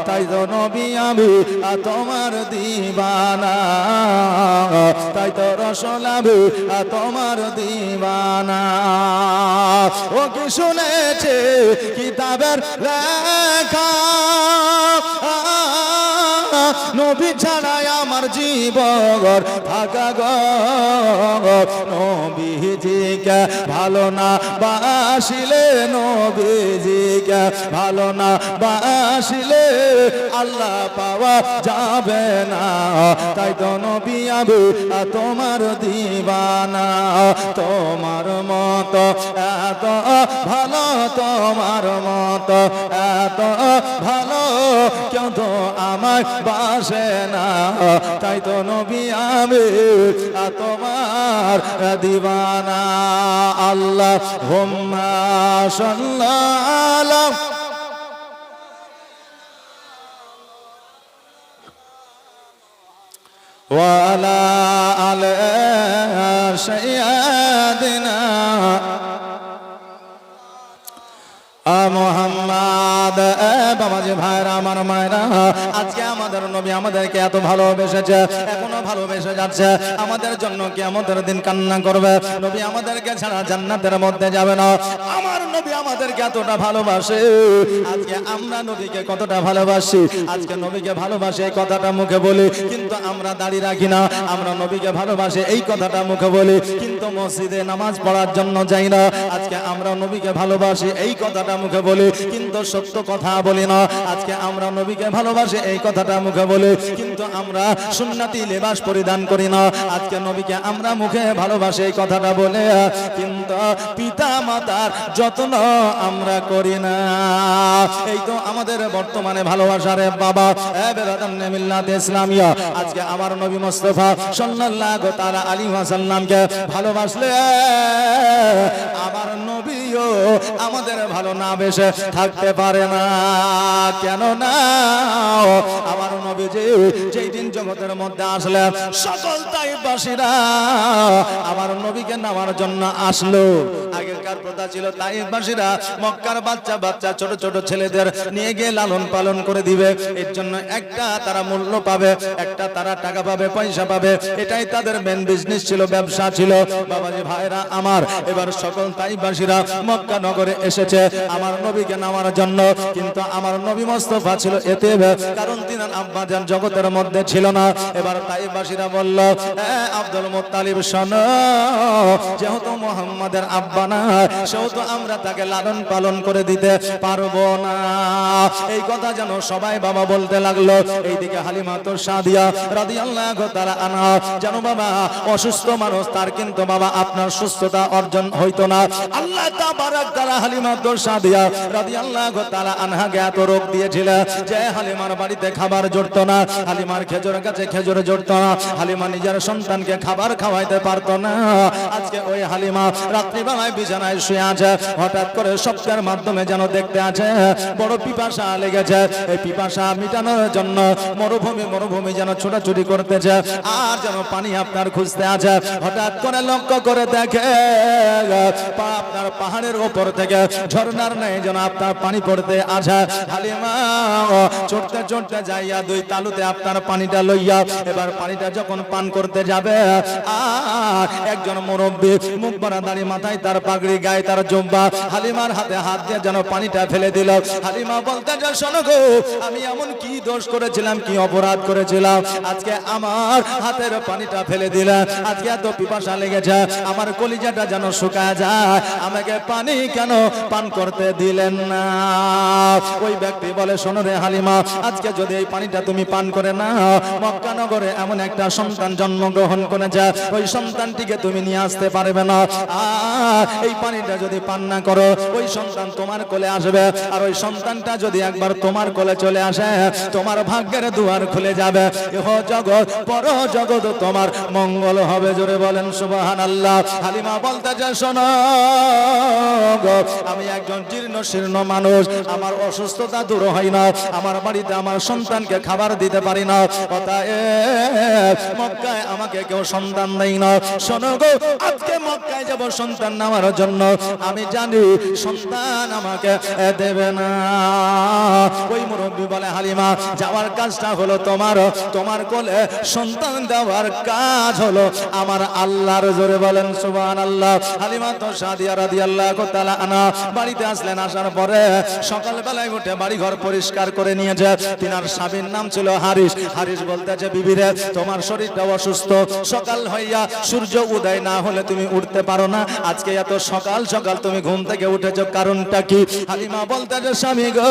তাই তো নবী আমি তোমার দিওয়ানা, তাই তো রাসূল আমি তোমার দিওয়ানা। ও কি শুনেছে কিতাবের লেখা, নবী ছাড়াই আমার জীবন থাকা গো, নবীজিকে ভালো না বাসিলে, নবীজিকে ভালো না বাসিলে আল্লাহ পাওয়া যাবে না, তাই তো নবী আমি তোমার দিওয়ানা। তোমার মতো এত ভালো, তোমার মতো এত ভালো কেউ তো আমায় বাসে না, তাই তো নবী আমি তোমার দিওয়ানা। আল্লাহুম্মা সাল্লাল্লাহু ওয়া আলা আলি সাইয়্যিদিনা মুহাম্মদ। বাবাজি ভাইরা আমার মায়েরা, আজকে আমাদের নবী আমাদেরকে এত ভালোবেসেছে, এখনো ভালোবেসে যাচ্ছে। আমাদের জন্য কিয়ামতের দিন কান্না করবে, নবী আমাদেরকে ছাড়া জান্নাতের মধ্যে যাবে না। আমার নবী আমাদেরকে এতটা ভালোবাসে, আজকে আমরা নবীকে কতটা ভালোবাসি। আজকে নবীকে ভালোবাসে এই কথাটা মুখে বলি, কিন্তু আমরা দাঁড়িয়ে রাখি না। আমরা নবীকে ভালোবাসে এই কথাটা মুখে বলি, কিন্তু মসজিদে নামাজ পড়ার জন্য যাই না। আজকে আমরা নবীকে ভালোবাসি এই কথাটা মুখে বলি, কিন্তু সত্য কথা বলি না। আজকে আমরা নবীকে ভালোবাসি এই কথাটা মুখে বলি, কিন্তু আমরা সুন্নতি লেবাস পরিধান করি না। আজকে নবীকে আমরা মুখে ভালোবাসি এই কথাটা বলে, কিন্তু পিতা মাতার যত্ন আমরা করি না। এই তো আমাদের বর্তমানে ভালোবাসারে বাবা বেরাদান মিল্লাত ইসলামিয়া। আজকে আমার নবী মুস্তাফা সাল্লাল্লাহু তাআলা আলাইহি ওয়াসাল্লামকে ভালোবাসলে আমার নবী নবীও আমাদের ভালো না বেশে থাকতে পারে না। কেন না আমার নবীজি যেই দিন জগতের মধ্যে আসলেন সকল তাইফবাসীরা আমার নবীকে নেওয়ার জন্য আসলো। আগেকার প্রথা ছিল তাইফবাসীরা মক্কার বাচ্চা বাচ্চা ছোট ছোট ছেলেদের নিয়ে গিয়ে লালন পালন করে দিবে। এর জন্য একটা তারা মূল্য পাবে, একটা তারা টাকা পাবে, পয়সা পাবে, এটাই তাদের মেন বিজনেস ছিল, ব্যবসা ছিল। বাবাজি ভাইরা আমার, এবার সকল তাইফবাসীরা মক্কা নগরে এসেছে আমার নবীকে নেওয়ার জন্য। কিন্তু আমার নবী মুস্তাফা ছিল এতে, কারণ তিনি আব্বা জান জগতের মধ্যে ছিল না। এবার তাইফবাসীরা বলল, আব্দুল মুত্তালিব শোনো, যেহেতু মুহাম্মাদের আব্বা না, সেহেতু আমরা তাকে লালন পালন করে দিতে পারবো না। এই কথা যেন সবাই বাবা বলতে লাগলো। এইদিকে হালিমা তো সাদিয়া রাদিয়াল্লাহু তাআলা আনহা, জানো বাবা অসুস্থ মানুষ, তার কিন্তু বাবা আপনার সুস্থতা অর্জন হইতো না। আল্লাহ তাবারাক তাআলা হালিমা তো সাদিয়া রাদিয়াল্লাহু তাআলা আনহাকে এত রোগ দিয়েছিল যে হালিমার বাড়িতে খাবার জুটতো না, হালিমার খেজুরের কাছে খেজুর জুটতো না, হালিমা নিজের সন্তানকে খাবার খাওয়াইতে পারতো না। আজকে ওই হালিমা রাত্রিবেলায় বিছানায় শুয়ে আছে, হঠাৎ করে স্বপ্নের মাধ্যমে যেন দেখতে আছে বড় পিপাসা লেগেছে। এই পিপাসা মিটানোর জন্য মরুভূমি যেন ছোটাছুটি করতেছে, আর যেন পানি আপনার খুঁজতে আছে। হঠাৎ করে লক্ষ্য করে দেখে আপনার পাহাড়ের ওপর থেকে ঝর্ণার নেই যেন আপনার পানি পড়তে আছে। হালিমা চড়তে চড়তে যাইয়া দুই তালুতে আপনার পানিটা লইয়া এবার পানিটা যখন পান করতে যাবে, আর একজন মুরব্বী মুখ ভরা দাড়ি, মাথায় তার পাগড়ি, গায়ে তার জুব্বা, হালিমার হাতে হাত দিয়ে যেন পানিটা ফেলে দিল। হালিমা বলতে যে, শোনো গো, আমি এমন কি দোষ করেছিলাম, কি অপরাধ করেছিলাম, আজকে আমার হাতের পানিটা ফেলে দিলাম, আজকে এত পিপাসা লেগেছে, আমার কলিজাটা যেন শুকায় যায়, আমাকে পানি কেন পান করতে দিলেন না? ওই ব্যক্তি বলে, শোনো রে হালিমা, আজকে যদি এই পানিটা তুমি পান করে না, মক্কা নগরে এমন একটা সন্তান জন্মগ্রহণ করেছে, ওই সন্তানটিকে তুমি নিয়ে আসতে পারবে না। আর এই পানিটা যদি পান না করো, ওই সন্তান তোমার কোলে আসবে, আর ওই সন্তানটা যদি একবার তোমার কোলে চলে আসে, তোমার ভাগ্যের দুয়ার খুলে যাবে, ইহ জগৎ পর জগৎ তোমার মঙ্গল হবে। জোরে বলেন সুবহানাল্লাহ। হালিমা বলতে যে, শোনো গো, আমি একজন জীর্ণ শীর্ণ মানুষ, আমার অসুস্থতা দূর হয় না, আমার বাড়িতে আমার সন্তানকে খাবার দিতে পারি না, অতএব মক্কায় আমাকে কেউ সন্তান দেয় না। শোনো গো, আজকে মক্কায় যাব সন্তান নেওয়ার জন্য, আমি জানি সন্তান আমাকে দেবে না। ওই মুরব্বী বলে, হালিমা যাওয়ার কাজটা হলো তোমার কোলে সন্তান দেওয়ার কাজ হলো আমার আল্লাহর। জোরে বলেন সুবহানাল্লাহ। হালিমা তো সাদিয়া রাদিয়াল্লাহু তাআলা আনহা বাড়িতে আসলেন। আসার পরে সকালবেলায় উঠে বাড়ি ঘর পরিষ্কার করে নিয়েছে। তিনার স্বামীর নাম ছিল হারিস। হারিস বলতেছে, বিবিরে তোমার শরীরটা অসুস্থ, সকাল হইয়া সূর্য উদয় না হলে তুমি উঠতে পারো না, আজকে এত সকাল সকাল তুমি ঘুম থেকে উঠেছো, কারণটা কি? হালিমা বলতেছে, স্বামী গো,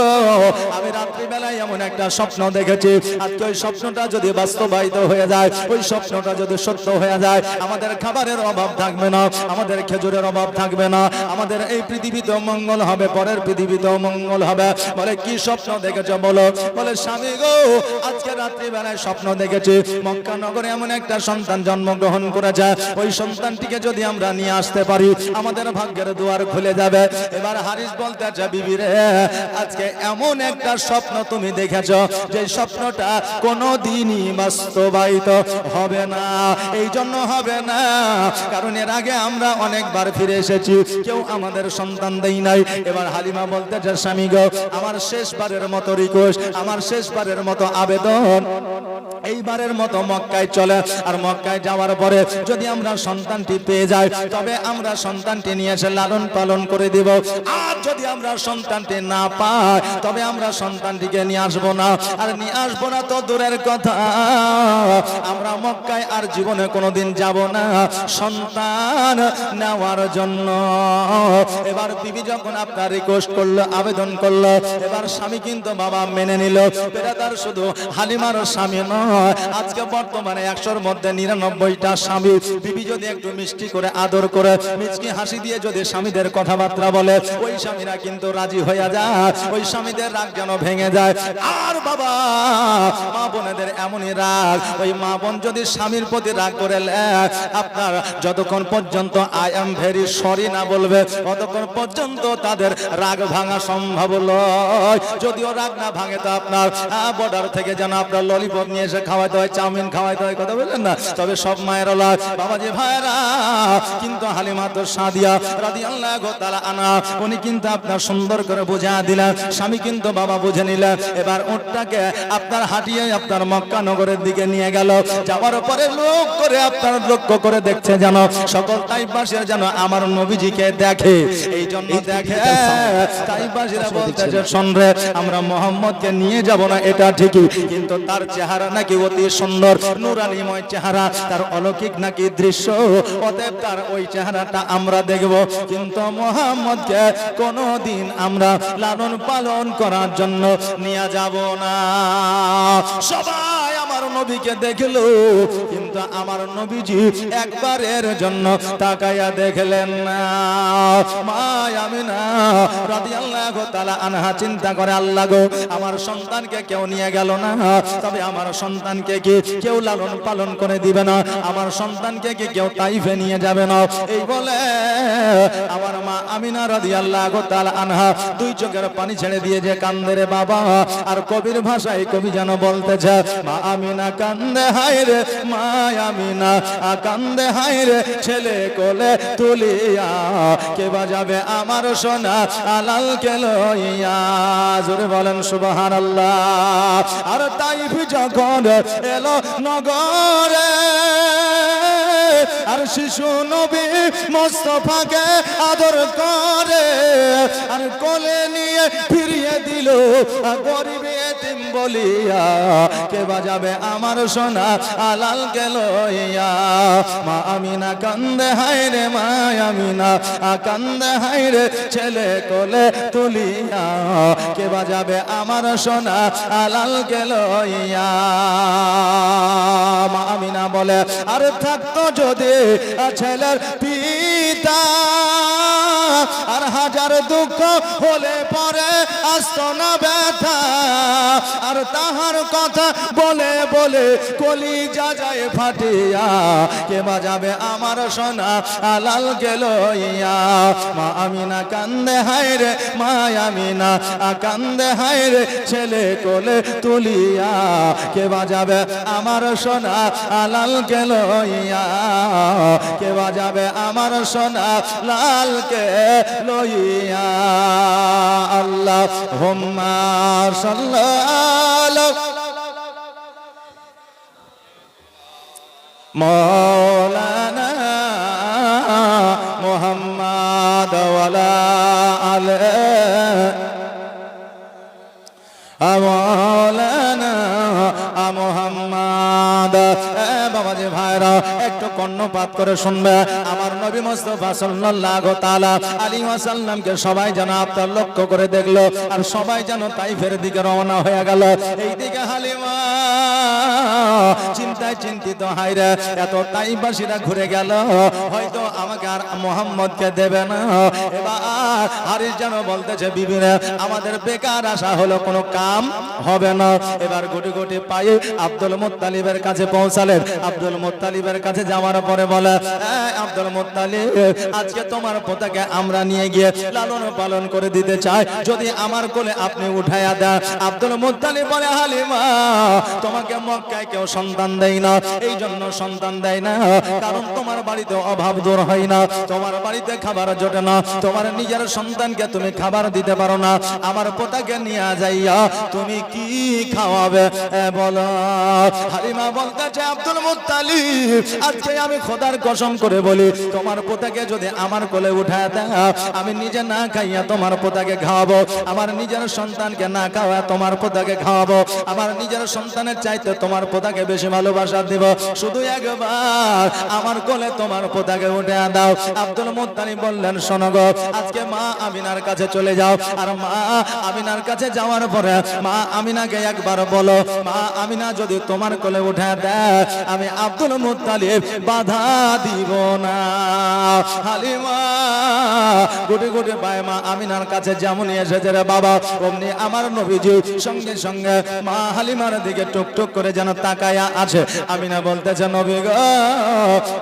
আমি রাত্রিবেলায় এমন একটা স্বপ্ন দেখেছি, আজকে ওই স্বপ্নটা যদি বাস্তবায়িত হয়ে যায়, ওই স্বপ্নটা যদি সত্য হয়ে যায়, আমাদের খাবারের অভাব থাকবে না, আমাদের খেজুরের অভাব থাকবে না, আমাদের এই পৃথিবীতেও মঙ্গল হবে, পরের পৃথিবীতেও মঙ্গল হবে। বলে, কি স্বপ্ন দেখেছো বলো? বলে, স্বামী গো, আজকে রাত্রিবেলায় স্বপ্ন দেখেছি, মক্কা নগরে এমন একটা সন্তান জন্মগ্রহণ করেছে, ওই সন্তানটিকে যদি আমরা নিয়ে আসতে পারি, আমাদের ভাগ্যের দুয়ার খুলে যাবে। এবার হারিস বলতেছে, বিবি রে, আজকে এমন একটা স্বপ্ন তুমি দেখেছো, যে স্বপ্নটা কোনোদিনই বাস্তবায়িত হবে না। এই জন্য হবে না, কারণ এর আগে আমরা অনেকবার ফিরে এসেছি, কেউ আমাদের সন্তান দেই নাই। এবার হালিমা বলতেছে, স্বামী গো, আমার শেষবারের মতো রিকোয়েস্ট, আমার শেষবারের মতো আবেদন, এইবারের মতো মক্কায় চলে, আর মক্কায় যাওয়ার পরে যদি আমরা সন্তানটি পেয়ে যাই, তবে আমরা সন্তানটি নিয়ে এসে লালন পালন করে দিব। আর যদি আমরা সন্তানটি না পাই, তবে আমরা সন্তানটিকে নিয়ে আসবো না। আর নিয়ে আসবো না তো দূরের কথা, আমরা মক্কায় আর জীবনে কোনোদিন যাব না সন্তান নেওয়ার জন্য। এবার বিবি যখন আপনার রিকোয়েস্ট করলো, আবেদন করলো, এবার স্বামী কিন্তু বাবা মেনে নিল। এটা তার শুধু হালিমার স্বামী নয়, আজকে বর্তমানে 100-র মধ্যে 99টা স্বামী বিবি যদি একটু মিষ্টি করে আদর করে মিচকি হাসি দিয়ে যদি স্বামীদের কথাবার্তা বলে, ওই স্বামীরা কিন্তু রাজি হয়ে যায়, ওই স্বামীদের রাগ যেন ভেঙে যায়। আর বাবা মা বোনেদের এমনই রাগ, ওই মা বোন যদি স্বামীর প্রতি রাগ করে আপনার যতক্ষণ পর্যন্ত আই এম ভেরি সরি না বলবে, ততক্ষণ পর্যন্ত তাদের রাগ ভাঙা সম্ভব নয়। যদিও রাগ না ভাঙে তো আপনার বর্ডার থেকে যেন আপনার ললিপপ নিয়ে এসে খাওয়াইতে হয়, চাউমিন খাওয়াইতে হয়, কথা বললেন না? তবে সব মায়ের লাগ বাবাজি ভাইরা, কিন্তু হালিমা তো সাদিয়া রাদিয়াল্লাহু তাআলা আনহা উনি কিন্তু আপনার সুন্দর করে বুঝা দিলেন, স্বামী কিন্তু বাবা বুঝে নিলেন। এবার উটটাকে আপনার হাঁটিয়ে আপনার মক্কা নগরের দিকে নিয়ে গেল। যাওয়ার পরে লোক করে আপনার লক্ষ্য করে দেখছে যেন সকল তাইফবাসীরা যেন আমার নবীজিকে দেখে, এই জন্য দেখে তাইফবাসীরা বলতেছে, শোন রে, আমরা মুহাম্মদকে নিয়ে যাব না এটা ঠিকই, কিন্তু তার চেহারা নাকি অতি সুন্দর, নূরানীময় চেহারা, তার অলৌকিক নাকি দৃশ্য, অতএব তার ওই চেহারাটা আমরা দেখব, কিন্তু মুহাম্মদকে কোনোদিন আমরা লালন পালন করার জন্য নিয়ে যাব না। সবাই আমার নবীকে দেখলো, কিন্তু আমার নবীজি একবারের জন্য তাকায়া দেখলেন না। মা আমিনা রাদিয়াল্লাহু তাআলা আনহা চিন্তা করে, আল্লাহ গো, আমার সন্তানকে কেউ নিয়ে গেল না, তবে আমার সন্তানকে কি কেউ লালন পালন করে দিবে না, আমার সন্তানকে কি কেউ তাইফে নিয়ে যাবে না? এই বলে আমার মা আমিনা রাদিয়াল্লাহু তাআলা আনহা দুই চোখের পানি ছেড়ে দিয়ে যে কান্দে রে বাবা। আর কবির ভাষায় কবি যেন বলতেছে, মা আমিনা কান্দে হায় রে, মা আমিনা কান্দে হায় রে, ছেলে কোলে তুলিয়া কে বাজাবে আমার সোনা আলালকে লইয়া। জোরে বলেন সুবহানাল্লাহ। আর তাইফ যখন এলো নগরে, আর শিশু নবী মুস্তাফাকে আদর করে, আর কোলে নিয়ে ফিরিয়ে দিল গরিব এতিম বলিয়া, কে বাজাবে আমার সোনা আলালকে লইয়া। মা আমিনা কান্দে হায় রে, মা আমিনা কান্দে হায় রে, ছেলে কোলে তুলিয়া কে বাজাবে আমার সোনা আলালকে লইয়া। মা আমিনা বলে, আর থাকতো যদি ছেলের পিতা, আর হাজার দুঃখ হলে পরে আসতো না ব্যথা, আর তাহার কথা বলে বলে কলিজা যায় ফাটিয়া, কে বাজাবে আমার সোনা আলালকে লইয়া। মা আমিনা কান্দে হায় রে, মা আমিনা কান্দে হায় রে, ছেলে কোলে তুলিয়া কে বাজাবে আমার সোনা আলালকে লইয়া, কে বাজাবে আমার সোনা লালকে লইয়া। আল্লাহুম্মা সাল্লাল্লাহু মাওলানা মুহাম্মদ ওয়ালা আলিহি মাওলানা মুহাম্মদ। বাবাজি ভাইরা, একটু কর্ণপাত করে শুনবে। আমার নবী মুস্তাফা সাল্লাল্লাহু তাআলা আলাইহি ওয়াসাল্লামকে সবাই যেন আপনার লক্ষ্য করে দেখলো, আর সবাই যেন তাইফের দিকে রওনা হয়ে গেল। এইদিকে হালিমা চিন্তায় চিন্তিত, হায়রে, এত তাইফবাসীরা ঘুরে গেল, হয়তো আমাকে আর মুহাম্মদকে দেবে না। এবার হারিস যেন বলতেছে, বিবি রে, আমাদের বেকার আশা হলো কোনো কাম হবে না। এবার গুটি গুটি পায়ে আব্দুল মুত্তালিবের কাছে পৌঁছালেন। আব্দুল মুত্তালিবের কাছে যাওয়ার পরে বলে, আব্দুল মুত্তালিব, আজকে তোমার পোতাকে আমরা নিয়ে গিয়ে লালন পালন করে দিতে চাই, যদি আমার কোলে আপনি উঠাইয়া দেন। আব্দুল মুত্তালিব বলে, হালিমা, তোমাকে মক্কায় কেউ সন্তান দেয় না, এই জন্য সন্তান দেয় না কারণ তোমার বাড়িতে অভাব দূর হয় না, তোমার বাড়িতে খাবার জোটে না, তোমার নিজের সন্তানকে তুমি খাবার দিতে পারো না, আমার পোতাকে নিয়ে যাইয়া তুমি কি খাওয়াবে বলো? হালিমা বলতেছে, আব্দুল মুত্তালিব, আজকে আমি খোদার কসম করে বলি, তোমার পোতাকে যদি আমার কোলে উঠায় দাও, আমি নিজে না খাইয়া তোমার পোতাকে খাওয়াবো, আমার নিজের সন্তানকে না খাওয়া তোমার পোতাকে খাওয়াবো, আমার নিজের সন্তানের চাইতে তোমার পোতাকে বেশি ভালোবাসা দিব, শুধু একবার আমার কোলে তোমার পোতাকে উঠে দাও। আব্দুল মুত্তালিব বললেন, শোনো গো, আজকে মা আমিনার কাছে চলে যাও, আর মা আমিনার কাছে যাওয়ার পরে মা আমিনাকে একবার বলো, মা আমিনা যদি তোমার কোলে উঠে দেয়, আমি আব্দুল মুত্তালিব বাধা দিব না। হালিমা গুটি গুটি পায় মা আমিনার কাছে যেমন এসেছে রে বাবা, অমনি আমার নবীজি সঙ্গে সঙ্গে মা হালিমার দিকে টুকটুক করে যেন তাকায়া আছে। আমিনা বলতেছে নবী গো,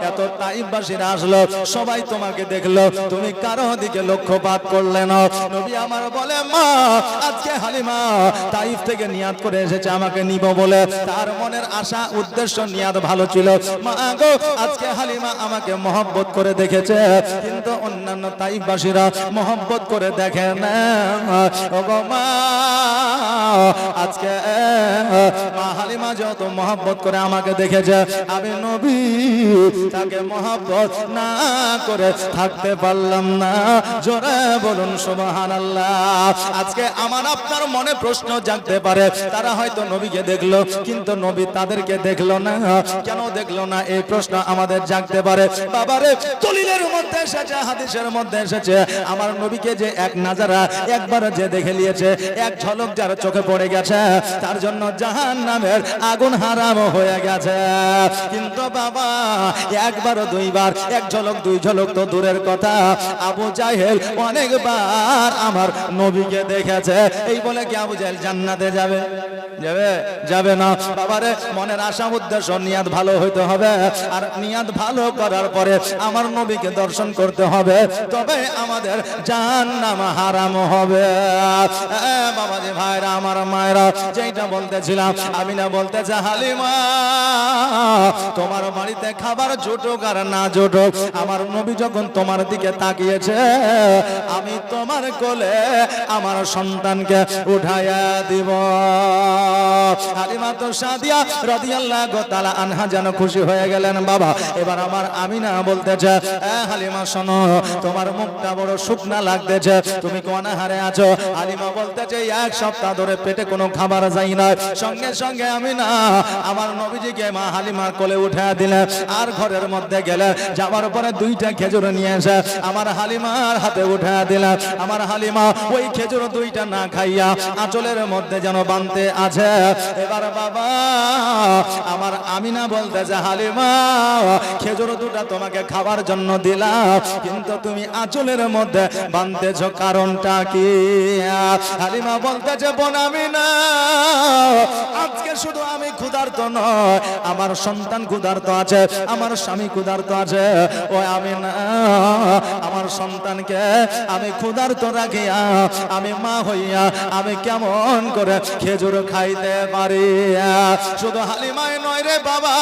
এত তাইফবাসীরা আসলো, সবাই তোমাকে দেখলো, তুমি কারো দিকে লক্ষ্যপাত করলে না। নবী আমার বলে মা আজকে হালিমা তাইফ থেকে নিয়াত করে এসেছে আমাকে নিব বলে, তার মনের আশা উদ্দেশ্য নিয়াত ভালো ছিল। মা গো আজকে হালিমা আমাকে মহব্বত করে দেখেছে, কিন্তু অন্যান্য তাইফবাসীরা মহব্বত করে দেখে না। ও গো মা আজকে মা হালিমা যত মহব্বত করে আমাকে দেখেছে, আমি নবী তাকে মহব্বত না করে থাকতে পারলাম না। জোরে বলুন সুবহানাল্লাহ। আজকে আমার আপনার মনে প্রশ্ন জাগতে পারে, তারা হয়তো নবীকে দেখলো কিন্তু নবী তাদেরকে দেখলো না, কেন দেখলো না এই প্রশ্ন আমাদের জাগতে পারে। বাবারে দলিলের মধ্যে এসেছে, হাদিসের মধ্যে এসেছে, আমার নবীকে যে এক নাজারা একবার যে দেখে নিয়েছে, এক ঝলক যার চোখে পড়ে গেছে, তার জন্য জাহান্নামের আগুন হারাম হয়ে গেছে। কিন্তু বাবা একবার দুইবার, এক ঝলক দুই ঝলক তো দূরের কথা, আবু জাহেল অনেকবার আমার নবীকে দেখেছে। এই বলে কি আবু জাহেল জান্নাতে যাবে? যাবে? যাবে না। বাবারে মনের আশা উদ্দেশ্য নিয়াত ভালো হইতে হবে, আর নিয়াত ভালো করার পরে আমার নবীকে দর্শন করতে হবে, তবে আমাদের জাহান্নাম হারাম হবে। বাবাজি ভাইরা আমার মায়েরা, যেটা বলতেছিলাম, আমিনা বলতেছে হালিমা তোমার বাড়িতে খাবার জুটুক আর না জুটুক, আমার নবী যখন তোমার দিকে তাকিয়েছে, আমি তোমার কোলে আমার সন্তানকে উঠাইয়া দিব। হালিমা তো সাদিয়া রাদিয়াল্লাহু তাআলা আনহা যেন খুশি হয়ে গেলেন। বাবা এবার আমার আমিনা বলতেছে হালিমা শোনো, তোমার মুখটা বড় শুকনা লাগতেছে, তুমি অনাহারে আছো। হালিমা বলতেছে এক সপ্তাহ ধরে পেটে কোনো খাবার যাই না। সঙ্গে সঙ্গে আমিনা আমার নবীজিকে মা হালিমার কোলে উঠে দিলেন, আর ঘরের মধ্যে গেলে যাওয়ার পরে দুইটা খেজুর নিয়ে এসে আমার হালিমার হাতে উঠে দিলেন। আমার হালিমা ওই খেজুর দুইটা না খাইয়া আঁচলের মধ্যে যেন বাঁধতে আছে। এবার বাবা আমার আমিনা বলতেছে হালিমা খেজুর দুটা তোমাকে খাবার জন্য দিলাম, কিন্তু তুমি আঁচলের মধ্যে বাঁধতেছ, কারণটা কি? হালিমা বলতেছে বোন আমিনা, আজকে শুধু আমি ক্ষুধার্ত নয়, আমার সন্তান ক্ষুধার্ত আছে, আমার স্বামী ক্ষুধার্ত আছে। ও আমিনা আমার সন্তানকে আমি ক্ষুধার্ত রাখিয়া আমি মা হইয়া আমি কেমন করে খেজুর খাইতে পারি? শুধু হালিমায় নয় রে বাবা,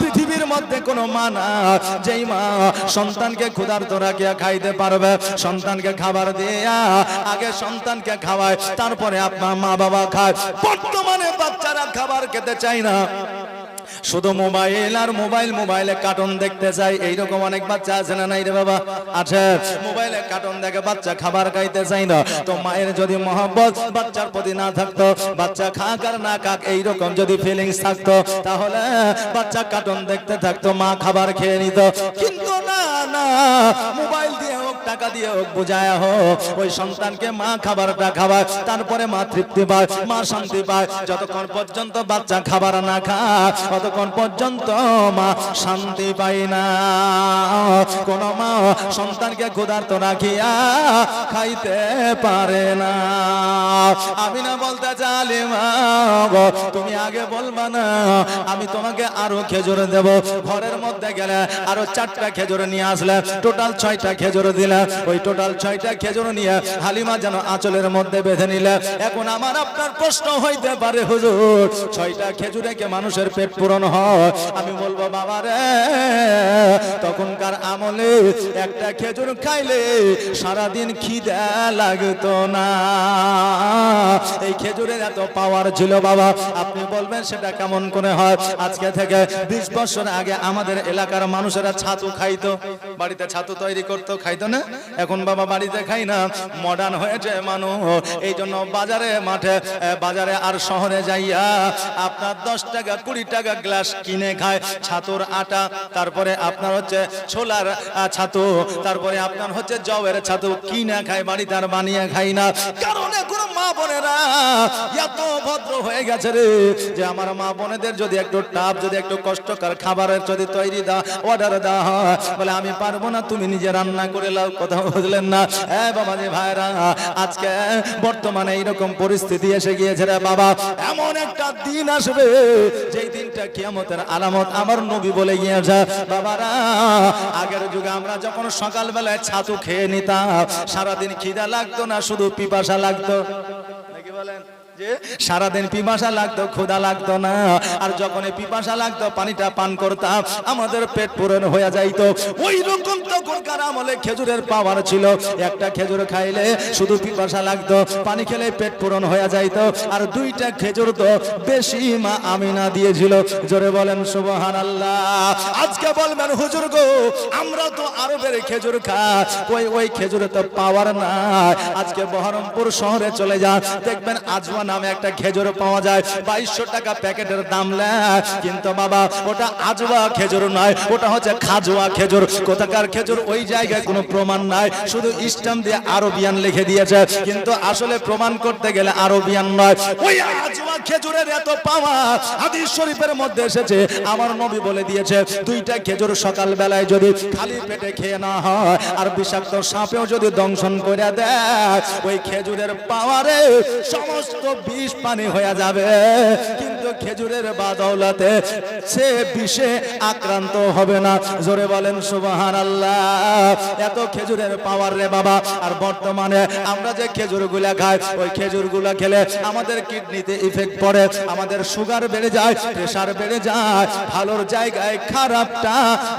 পৃথিবীর মধ্যে কোনো মা না যেই মা সন্তানকে ক্ষুধার্ত রাখিয়া খাইতে পারবে। সন্তানকে খাবার দিয়া আগে সন্তানকে খাওয়ায়, তারপরে আপনার মা বাবা খায়। বর্তমানে বাচ্চারা খাবার খেতে চায় না, শুধু মোবাইল আর মোবাইল, মোবাইলে কার্টুন দেখতে চাই। এইরকম অনেক বাচ্চা আছে না নাই রে বাবা? আছে। মোবাইলে কার্টুন দেখে বাচ্চা খাবার খাইতে চাই না। তো মায়ের যদি মহব্বত বাচ্চার প্রতি না থাকতো, বাচ্চা খাক আর না খাক এইরকম যদি ফিলিংস থাকতো, তাহলে বাচ্চা কার্টুন দেখতে থাকতো, মা খাবার খেয়ে নিত। কিন্তু না না, মোবাইল দিয়ে হোক টাকা দিয়ে হোক বুঝায় হোক ওই সন্তানকে মা খাবারটা খাওয়ায়, তারপরে মা তৃপ্তি পায়, মা শান্তি পায়। যতক্ষণ পর্যন্ত বাচ্চা খাবার না খায় ততক্ষণ পর্যন্ত মা শান্তি পায় না। কোন মা সন্তানকে ক্ষুধার্ত রাখিয়া খাইতে পারে না। আমি না বলতে চাইলে মা তুমি আগে বলবা না, আমি তোমাকে আরো খেজুর দেব। ঘরের মধ্যে গেলে আরো 4টা খেজুর নিয়ে আসলে টোটাল 6টা খেজুর দিলে, ওই টোটাল 6টা খেজুর নিয়ে হালিমা যেন আঁচলের মধ্যে বেঁধে নিলে। এখন আমার আপনার প্রশ্ন হইতে পারে হুজুর 6টা খেজুরে কে মানুষের পেট পূরণ হয়? আমি বলবো বাবা রে, তখনকার আমলে একটা খেজুর খাইলে সারাদিন খিদে লাগতো না। এই খেজুরের এত পাওয়ার ছিল বাবা। আপনি বলবেন সেটা কেমন করে হয়? আজকে থেকে 20 বছর আগে আমাদের এলাকার মানুষেরা ছাতু খাইতো, বাড়িতে ছাতু তৈরি করতো, খাইতো না? এখন বাবা বাড়িতে খাই না, মডার্ন হয়েছে মানুষ, এই জন্য বাজারে মাঠে বাজারে আর শহরে যাইয়া আপনার 10 টাকা 20 টাকা গ্লাস কিনে খায় ছাতুর আটা, তারপরে আপনার হচ্ছে ছোলার ছাতু, তারপরে আপনার হচ্ছে জবের ছাতু কিনে খায়, বাড়িতে আর বানিয়ে খাই না। কারণ এখন মা বোনেরা এত ভদ্র হয়ে গেছে রে, যে আমার মা বোনেদের যদি একটু টাপ, যদি একটু কষ্টকর খাবারের যদি তৈরি অর্ডার দেওয়া হয়, বলে আমি পারবো না, তুমি নিজে রান্না করে লাও। কথা বুঝলেন না? বাবাজি ভাইরা, আজকে বর্তমানে এইরকম পরিস্থিতি এসে গিয়েছে রে বাবা। এমন একটা দিন আসবে যেই দিনটা কিয়ামতের আলামত আমার নবী বলে গিয়েছে। বাবারা, আগের যুগে আমরা যখন সকালবেলায় ছাতু খেয়ে নিতাম, সারাদিন খিদা লাগতো না, শুধু পিপাসা লাগতো, নাকি বলেন? যে সারাদিন পিপাসা লাগতো, ক্ষুধা লাগতো না, আর যখন পিপাসা লাগতো পানিটা পান করতাম, আমাদের পেট পূরণ হয়ে যাইতো। ওই রকম তখনকার আমলে খেজুরের পাওয়ার ছিল, একটা খেজুর খাইলে শুধু পিপাসা লাগতো, পানি খেলে পেট পূরণ হয়ে যাইতো। আর 2টা খেজুর তো বেশি মা আমিনা দিয়েছিল। জোরে বলেন সুবহানাল্লাহ। আজকে বলবেন হুজুর গো, আমরা তো আরবের খেজুর খাই, ওই খেজুরে তো পাওয়ার নাই। আজকে বহরমপুর শহরে চলে যান, দেখবেন আজওয়া নামে একটা খেজুর পাওয়া যায়, 2200 টাকা প্যাকেটের দাম নেয়, কিন্তু বাবা ওটা আজওয়া খেজুর নয়, ওটা হচ্ছে খাজওয়া খেজুর। কোথাকার খেজুর ওই জায়গায় কোনো প্রমাণ নাই, শুধু স্ট্যাম্প দিয়ে আরবিয়ান লিখে দিয়েছে, কিন্তু আসলে প্রমাণ করতে গেলে আরবিয়ান নয়। ওই আজওয়া খেজুরের এত পাওয়া হাদিস শরীফের মধ্যে এসেছে, আমার নবী বলে দিয়েছে 2টা খেজুর সকাল বেলায় যদি খালি পেটে খেয়ে না হয়, আর বিষাক্ত সাপেও যদি দংশন করে দেয়, ওই খেজুরের পাওয়ারে সমস্ত বিষ পানি হয়ে যাবে, কিন্তু খেজুরের বাদৌলতে সে বিষে আক্রান্ত হবে না। জোরে বলেন সুবহানাল্লাহ। এত খেজুরের পাওয়ার রে বাবা। আর বর্তমানে আমরা যে খেজুরগুলা খাই, ওই খেজুরগুলা খেলে আমাদের কিডনিতে ইফেক্ট পড়ে, আমাদের সুগার বেড়ে যায়, প্রেসার বেড়ে যায়, ভালোর জায়গায় খারাপটা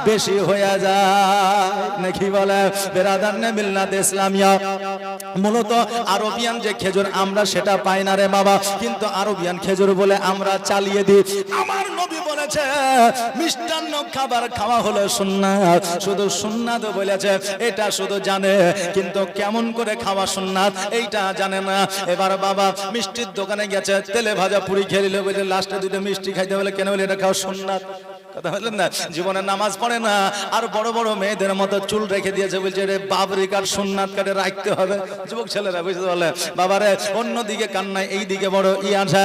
বেশি হয়ে যায়, নাকি বলে? বেরাদারনে মিল্লাত ইসলামিয়া মূলত আরবিয়ান যে খেজুর আমরা সেটা পাই না রে বাবা, কিন্তু আরবিয়ান খেজুর বলে আমরা চালিয়ে দিই। আমার নবী বলেছে মিষ্টান্ন খাবার খাওয়া হলো সুন্নাত, শুধু সুন্নাত বলেছে, এটা শুধু জানে, কিন্তু কেমন করে খাওয়া সুন্নাত এইটা জানে না। এবার বাবা মিষ্টির দোকানে গেছে, তেলে ভাজা পুরি খেয়ে নিল, বলে লাস্টে 2টা মিষ্টি খাইতে বলে, কেন বলে এটা খাওয়া সুন্নাত। কথা বললেন না? জীবনে নামাজ পড়ে না, আর বড় বড় মেয়েদের মতো চুল রেখে দিয়েছে, বলছে রে বাবরি কাট সুন্নাত কাটে রাখতে হবে। যুবক ছেলেরা বুঝতে পারলে? বাবারে অন্যদিকে কান্নায় এইদিকে বড় আসে।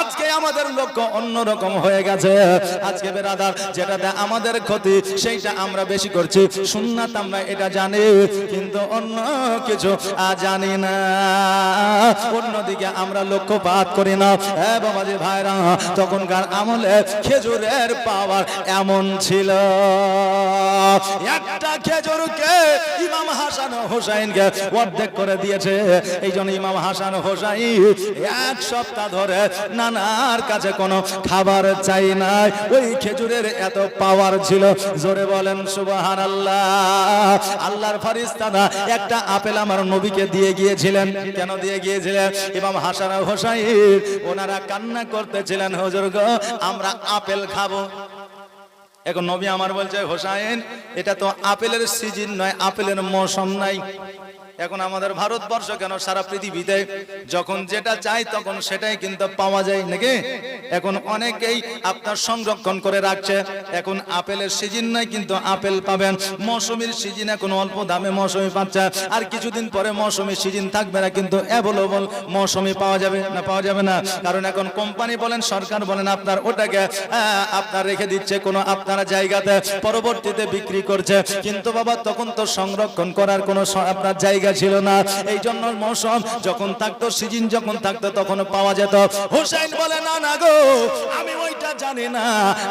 আজকে আমাদের লক্ষ্য অন্যরকম হয়ে গেছে। আজকে বেরাদার যেটাতে আমাদের ক্ষতি সেইটা আমরা বেশি করছি, সুন্নাত আমরা এটা জানি, কিন্তু অন্য কিছু জানি না, অন্যদিকে আমরা লক্ষ্যপাত করি না। বাবাজি ভাইরা, তখনকার আমলে খেজুরের পাওয়ার এমন ছিল, একটা খেজুরকে ইমাম হাসান হোসাইনকে অর্ধেক করে দিয়েছে। এই জন্য ইমাম হাসান হোসাইন 1 সপ্তাহ ধরে নানার কাছে কোনো খাবার চাই নাই, ওই খেজুরের এত পাওয়ার ছিল। জোরে বলেন সুবহানাল্লাহ। আল্লাহর ফেরেশতারা একটা আপেল আমার নবীকে দিয়ে গিয়েছিলেন। কেন দিয়ে গিয়েছিলেন? ইমাম হাসান হোসাইন ওনারা কান্না করতেছিলেন, হুজুর গো আমরা আপেল খাবো। এখন নবী আমার বলছে, হোসাইন এটা তো আপেলের সিজন নয়, আপেলের মৌসুম নাই। এখন আমাদের ভারতবর্ষ কেন সারা পৃথিবীতে যখন যেটা চাই তখন সেটাই কিন্তু পাওয়া যায়, নাকি? এখন অনেকেই আপনার সংরক্ষণ করে রাখছে, এখন আপেলের সিজন নাই কিন্তু আপেল পাবেন, মৌসুমীর সিজন এখন অল্প দামে মৌসুমী পাচ্ছে, আর কিছুদিন পরে মৌসুমী সিজন থাকবে না, কিন্তু অ্যাভেলেবল মৌসুমী পাওয়া যাবে না, পাওয়া যাবে না। কারণ এখন কোম্পানি বলেন সরকার বলেন আপনার ওটাকে আপনার রেখে দিচ্ছে কোনো আপনারা জায়গাতে, পরবর্তীতে বিক্রি করছে, কিন্তু বাবা তখন তো সংরক্ষণ করার কোনো আপনার জায়গা ছিল না। এই জন্য মৌসুম যখন থাকতো, সিজন যখন থাকতো তখন পাওয়া যেত। হোসেন বলে না না গো, আমি ওইটা জানি না,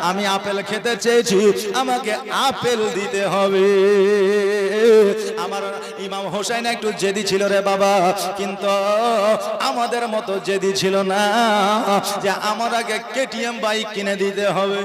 আমি আপেল খেতে চেয়েছি, আমাকে আপেল দিতে হবে। আমার ইমাম হোসেন একটু জেদি ছিল রে বাবা, কিন্তু আমাদের মতো জেদি ছিল না যে আমার আগে কেটিএম বাইক কিনে দিতে হবে।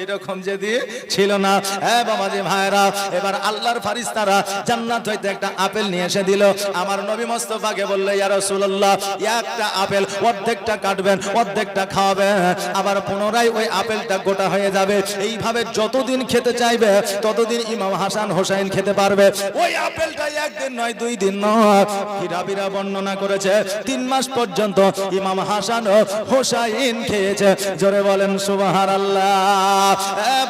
এরকম যদি ছিল না। হ্যাঁ বাবাজি ভাইরা, এবার আল্লাহর ফারিস্তারা জান্নাত হইতে একটা আপেল নিয়ে এসে দিল। আমার নবী মুস্তাফাকে বলল, ইয়া রাসূলুল্লাহ, একটা আপেল অর্ধেকটা কাটবেন, অর্ধেকটা খাওয়াবেন, আবার পুনরায় ওই আপেলটা গোটা হয়ে যাবে। এইভাবে যতদিন খেতে চাইবে ততদিন ইমাম হাসান হোসেন খেতে পারবে। ওই আপেলটা একদিন নয়, 2 দিন নয়, কিরাবিরা বর্ণনা করেছে 3 মাস পর্যন্ত ইমাম হাসান ও হোসেন খেয়েছে। জোরে বলেন সুবহানাল্লাহ।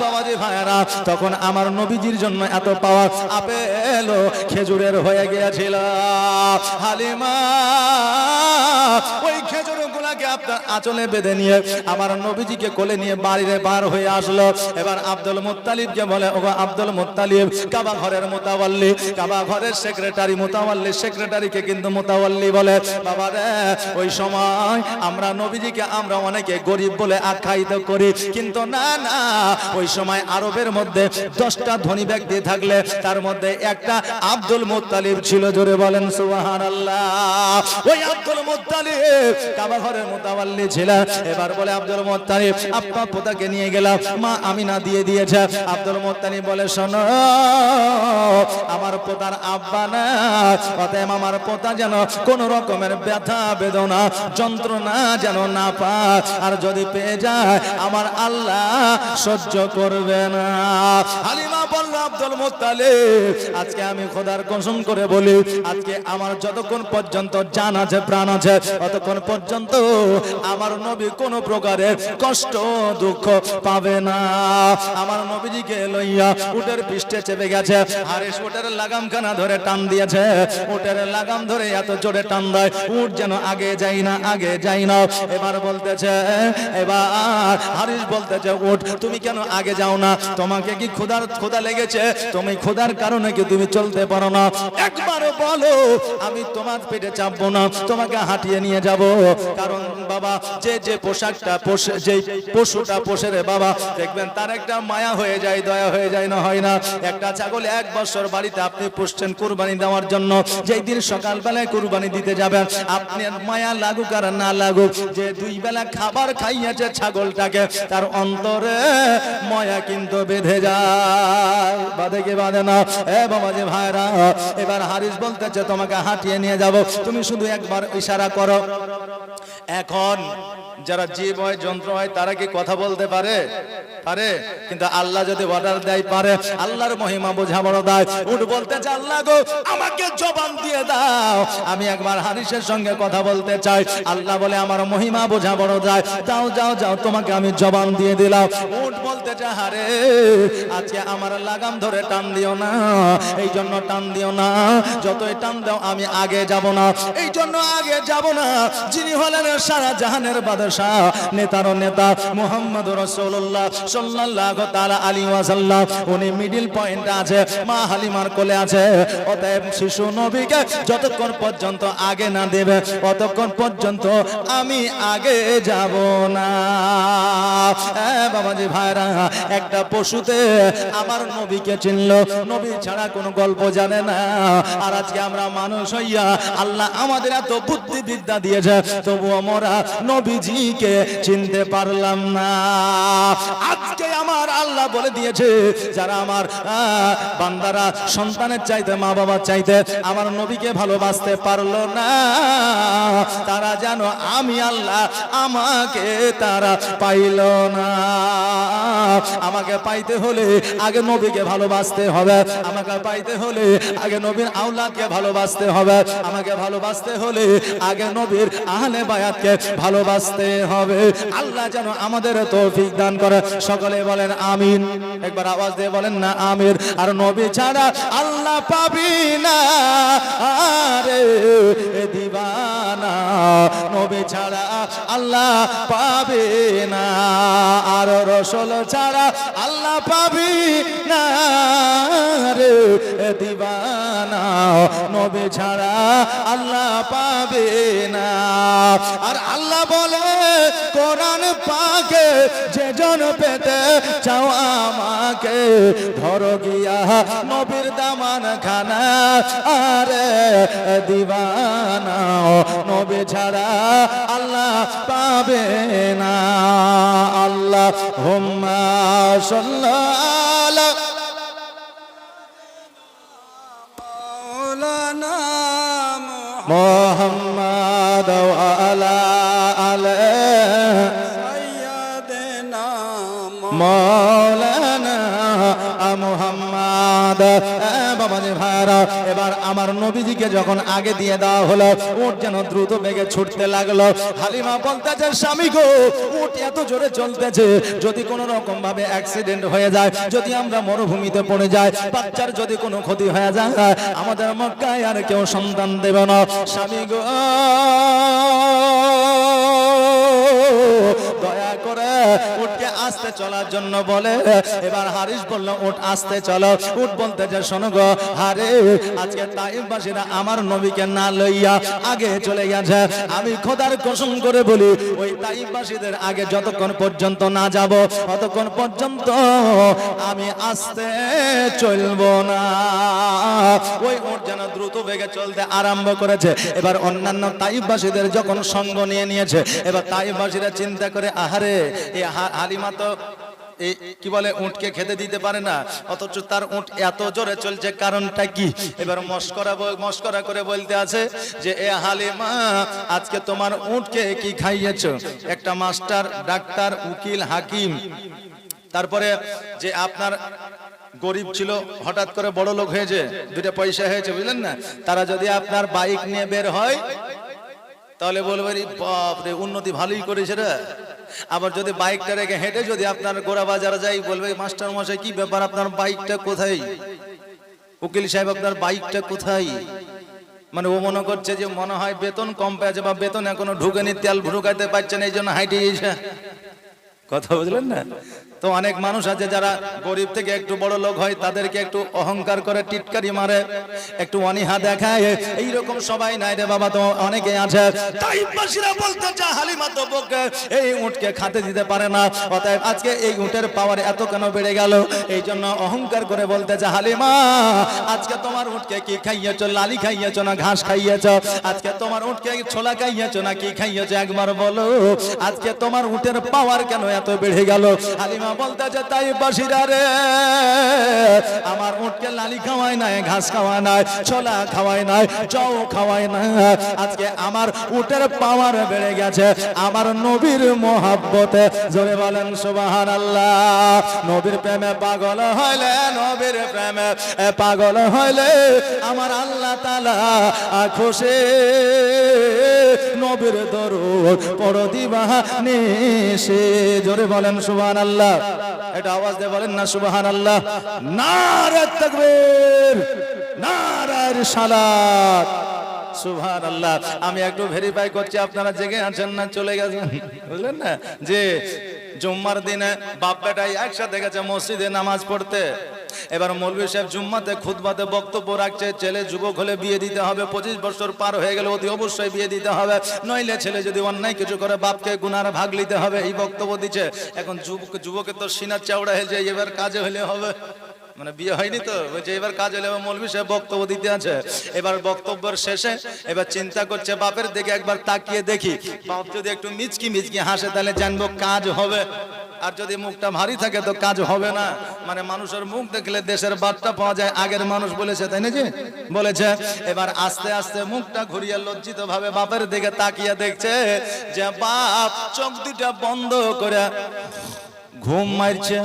বাবাজি ভাইরা, তখন আমার নবীজির জন্য এত পাওয়া আপেল ও খেজুরের হয়ে গিয়েছিল। হালিমা ওই খেজুরগুলাকে আপনার আঁচলে বেঁধে নিয়ে আমার নবীজিকে কোলে নিয়ে বাড়িতে বার হয়ে আসলো। এবার আব্দুল মুত্তালিবকে বলে, ওগো আব্দুল মুত্তালিব, কাবা ঘরের মুতাওয়াল্লি, কাবা ঘরের সেক্রেটারি, মুতাওয়াল্লি সেক্রেটারিকে কিন্তু মুতাওয়াল্লি বলে। বাবা রে, ওই সময় আমরা নবীজিকে আমরা অনেকে গরিব বলে আখ্যায়িত করি, কিন্তু না না, ওই সময় আরবের মধ্যে 10টা ধনী ব্যক্তি থাকলে তার মধ্যে একটা আব্দুল মুত্তালিব ছিল। জোরে বলেন সুবহানাল্লাহ। ওই আব্দুল মুত্তালিব কাবা ঘরের মুতাওয়াল্লি ছিলেন। এবার বলে, আব্দুল মুত্তালিব, আপনার পোতাকে নিয়ে গেলাম, মা আমিনা দিয়ে দিয়েছে। আব্দুল মুত্তালিব বলে, শোনো, আমার পোতার আব্বা না, অতএব আমার পোতা যেন কোন রকমের ব্যথা বেদনা যন্ত্রণা যেন না পায়, আর যদি পেয়ে যায় আমার আল্লাহ সহ্য করবে না। হালিমা বলল, আব্দুল মুত্তালিব, আজকে আমি খোদার কসম করে বলি, আজকে আমার যতক্ষণ পর্যন্ত জান আছে, প্রাণ আছে, ততক্ষণ পর্যন্ত আমার নবী কোন প্রকারের কষ্ট দুঃখ পাবে না। আমার নবীজিকে লইয়া উটের পৃষ্ঠে চেপে গেছে। হারিস উটের লাগামখানা ধরে টান দিয়েছে। উটের লাগাম ধরে এত জোরে টান দেয়, উট যেন আগে যাই না, আগে যাই না। এবার বলতেছে, এবার হারিস বলতেছে, উট তুমি কেন আগে যাও না? তোমাকে কি ক্ষুধা লেগেছে? তুমি ক্ষুধার কারণে কি তুমি চলতে পারো না? একবার বলো, আমি তোমার পেটে চাপবো না, তোমাকে হাঁটিয়ে নিয়ে যাব। কারণ বাবা, যে পোশাকটা পোষে, যে পশুটা পোষে রে বাবা, দেখবেন তার একটা মায়া হয়ে যায়, দয়া হয়ে যায়, না হয় না? একটা ছাগল 1 বছর বাড়িতে আপনি পুষছেন কুরবানি দেওয়ার জন্য, যেই দিন সকালবেলায় কুরবানি দিতে যাবেন, আপনার মায়া লাগুক আর না লাগুক, যে 2 বেলা খাবার খাইয়েছে ছাগলটাকে, তার অন্তরে মায়া কিন্তু বেঁধে যায়, বাঁধে কি বাঁধে না? বাবাজি ভাইরা, এবার হারিস বলতেছে, তোমাকে হাঁটিয়ে নিয়ে যাব, তুমি শুধু একবার ইশারা করো। এখন যারা জীব হয়, যন্ত্র হয়, তারা কি কথা বলতে পারে? পারে। কিন্তু আল্লাহ যদি অর্ডার দেয় পারে। আল্লাহর মহিমা বোঝা বড় দায়। উট বলতেছে, আল্লাহ গো, আমাকে জবান দিয়ে দাও, আমি একবার হারিসের সঙ্গে কথা বলতে চাই। আল্লাহ বলে, আমার মহিমা বোঝা বড় দায়, যাও যাও যাও, তোমাকে আমি জবান দিয়ে দিলাম। উট বলতেছে, হারে, আজকে আমার লাগাম ধরে টান দিও না, এই জন্য টান দিও না, যতই টান দাও আমি আগে যাব না, এই জন্য আগে যাব না। যিনি হলেন সারা জাহানের বাদশাহ, নেতারও নেতা, মুহাম্মদুর রাসূলুল্লাহ সাল্লাল্লাহু তাআলা আলাইহি ওয়াসাল্লাম, উনি মিডল পয়েন্টে আছে, মা হালিমার কোলে আছে। অতএব শিশু নবীকে যতক্ষণ পর্যন্ত আগে না দেবে, ততক্ষণ পর্যন্ত আমি আগে যাব না। বাবাজি ভাইরা, একটা পশুতে আমার নবীকে চিনলো, নবী ছাড়া কোনো গল্প জানে না। আর আজকে আমরা মানুষ হইয়া আল্লাহ আমাদের এত বুদ্ধিবিদ্যা দিয়েছে, তবু আমরা নবীজিকে চিনতে পারলাম না। আজকে আমার আল্লাহ বলে দিয়েছে, যারা আমার বান্দারা সন্তানের চাইতে, মা বাবার চাইতে আমার নবীকে ভালোবাসতে পারলো না, তারা জানো আমি আল্লাহ, আমাকে তারা পাইল না। আমাকে পাইতে হলে আগে নবীকে ভালোবাসতে হবে, আমাকে পাইতে হলে আগে নবীর আওলাদকে ভালোবাসতে হবে, আমাকে ভালোবাসতে হলে আগে নবীর আহলে বায়াতকে ভালোবাসতে হবে। আল্লাহ যেন আমাদের তৌফিক দান করে। সকলে বলেন আমিন। একবার আওয়াজ দিয়ে বলেন না আমিন। আর নবী ছাড়া আল্লাহ পাবি না রে দিবানা, নবী ছাড়া আল্লাহ পাবে না, আর রাসূল ছাড়া আল্লাহ পাবি না রে দিবানা, নবী ছাড়া আল্লাহ পাবে না। আর আল্লাহ বলে কোরআন পাকে, যে জন পেতে চাও আমাকে, ধরো গিয়া নবীর দামান খানা, আরে দিবানা, নবী ছাড়া আল্লাহ পাবে না। আল্লাহ হুম্মা সাল্লাল্লাহু মাওলানা মুহাম্মাদ ওয়া আলা আলিহি সাইয়্যিদিনা মাওলানা মুহাম্মদ। বাবাজি ভাইরা, এবার আমার নবীজিকে যখন আগে দিয়ে দেওয়া হলো, উট যেন দ্রুত বেগে ছুটতে লাগলো। হালিমা বলতেছে, স্বামী গো, উট এত জোরে চলতেছে, যদি কোনো রকম ভাবে অ্যাক্সিডেন্ট হয়ে যায়, যদি আমরা মরুভূমিতে পড়ে যাই, বাচ্চার যদি কোনো ক্ষতি হয়ে যায়, আমাদের মক্কায় আর কেউ সন্তান দেবে না। স্বামী গো, দয়া করে উটকে আস্তে চলার জন্য বলে। এবার হারিস বলল, উট আস্তে চলো। উট বলতে যে, শোনো গো হারে, আজকে তাইফবাসীরা আমার নবীকে না লইয়া আগে চলে গেছে। আমি খোদার কসম করে বলি, ওই তাইফবাসীদের আগে যতক্ষণ পর্যন্ত না যাব, ততক্ষণ পর্যন্ত আমি আস্তে চলবো না। ওই উট যেন দ্রুত বেগে চলতে আরম্ভ করেছে। এবার অন্যান্য তাইফবাসীদের যখন সঙ্গ নিয়ে নিয়েছে, এবার তাইফবাসীরা চিন্তা করে, আহারে, এই হালিমা তো এই কি বলে উটকে খেতে দিতে পারে না, অথচ তার উট এত জোরে চলছে, কারণটা কি? এবার মস্করা করে বলতে আছে যে, এ হালিমা, আজকে তোমার উটকে কি খাইয়েছো? একটা মাস্টার, ডাক্তার, উকিল, হাকিম, তারপরে যে আপনার গরিব ছিল, হঠাৎ করে বড় লোক হয়েছে, দুটো পয়সা হয়েছে, বুঝলেন না, তারা যদি আপনার বাইক নিয়ে বের হয়, তাহলে বলবে, বাপ রে, উন্নতি ভালোই করেছে রে। আবার যদি বাইকটা রেখে হেঁটে যদি আপনার গোড়া বাজারে যাই, বলবে, মাস্টার মশাই কি ব্যাপার, আপনার বাইকটা কোথায়? উকিল সাহেব, আপনার বাইকটা কোথায়? মানে ও মনে করছে যে মনে হয় বেতন কম পেয়েছে, বা বেতন এখনো ঢুকেনি, তেল ঢুকাইতে পারছেন, এই জন্য হাইটে গিয়েছে। কথা বুঝলেন না? তো অনেক মানুষ আছে যারা গরিব থেকে একটু বড় লোক হয়, তাদেরকে একটু অহংকার করে, টিটকারি মারে, একটু অনীহা দেখায়। এইরকম সবাই নাই রে বাবা, তো অনেকে আছে। তাইফবাসীরা বলতে চায়, হালিমা তো বকে এই উটকে খেতে দিতে পারে না, অতএব আজকে এই উটের পাওয়ার এত কেন বেড়ে গেল? এই জন্য অহংকার করে বলতে চায়, হালিমা, আজকে তোমার উটকে কি খাইয়েছো? লালি খাইয়েছো না ঘাস খাইয়েছো? আজকে তোমার উটকে ছোলা খাইয়েছো না কি খাইয়েছো? একবার বলো, আজকে তোমার উটের পাওয়ার কেন এত বেড়ে গেল? হালিমা বলতেছে, তাইফবাসীরা রে, আমার উটকে লালি খাওয়ায় নাই, ঘাস খাওয়ায় নাই, ছোলা খাওয়ায় নাই, জও খাওয়ায় না, আজকে আমার উটের পাওয়ার বেড়ে গেছে আমার নবীর মহব্বতে। জোরে বলেন সুবহানাল্লাহ। নবীর প্রেমে পাগল হইলে, নবীর প্রেমে পাগল হইলে আমার আল্লাহ তাআলা খুশি। নবীর দরুদ পড়ো দিবানিশি। জোরে বলেন সুবহানাল্লাহ। এটা আওয়াজ দিয়ে বলেন না সুবহানাল্লাহ। নারে তাকবীর, নারে রিসালাত, সুবহানাল্লাহ। আমি একটু ভেরিফাই করছি আপনারা জেগে আছেন না চলে গেছেন, বুঝলেন না? যে জুম্মার দিনে বাপ বেটাই একসাথে গেছে মসজিদে নামাজ পড়তে। এবার মৌলভী সাহেব জুম্মাতে খুতবাতে বক্তব্য রাখছে, ছেলে যুবক হলে বিয়ে দিতে হবে, 25 বছর পার হয়ে গেলে অতি অবশ্যই বিয়ে দিতে হবে, নইলে ছেলে যদি অন্যায় কিছু করে বাপকে গুনার ভাগ নিতে হবে, এই বক্তব্য দিচ্ছে। এখন যুবকের তো সিনার চাওড়া হয়ে যায়, এবার কাজে হলে হবে, মানে বিয়ে হয়নি তো, বলছে এবার কাজ হলে মৌলভী সাহেব বক্তব্য দিতে আছে। এবার বক্তব্যের শেষে এবার চিন্তা করছে, বাপের দিকে একবার তাকিয়ে দেখি, বাপ যদি একটু মিচকি মিচকি হাসে তাহলে জানবো কাজ হবে, আর যদি মুখটা ভারী থাকে তো কাজ হবে না। মানে মানুষের মুখ দেখলে দেশের বার্তা পাওয়া যায়, আগের মানুষ বলেছে, তাই না? যে বলেছে। এবার আস্তে আস্তে মুখটা ঘুরিয়ে লজ্জিত ভাবে বাপের দিকে তাকিয়ে দেখছে যে বাপ চোখ দুটা বন্ধ করে ঘুম মারছে।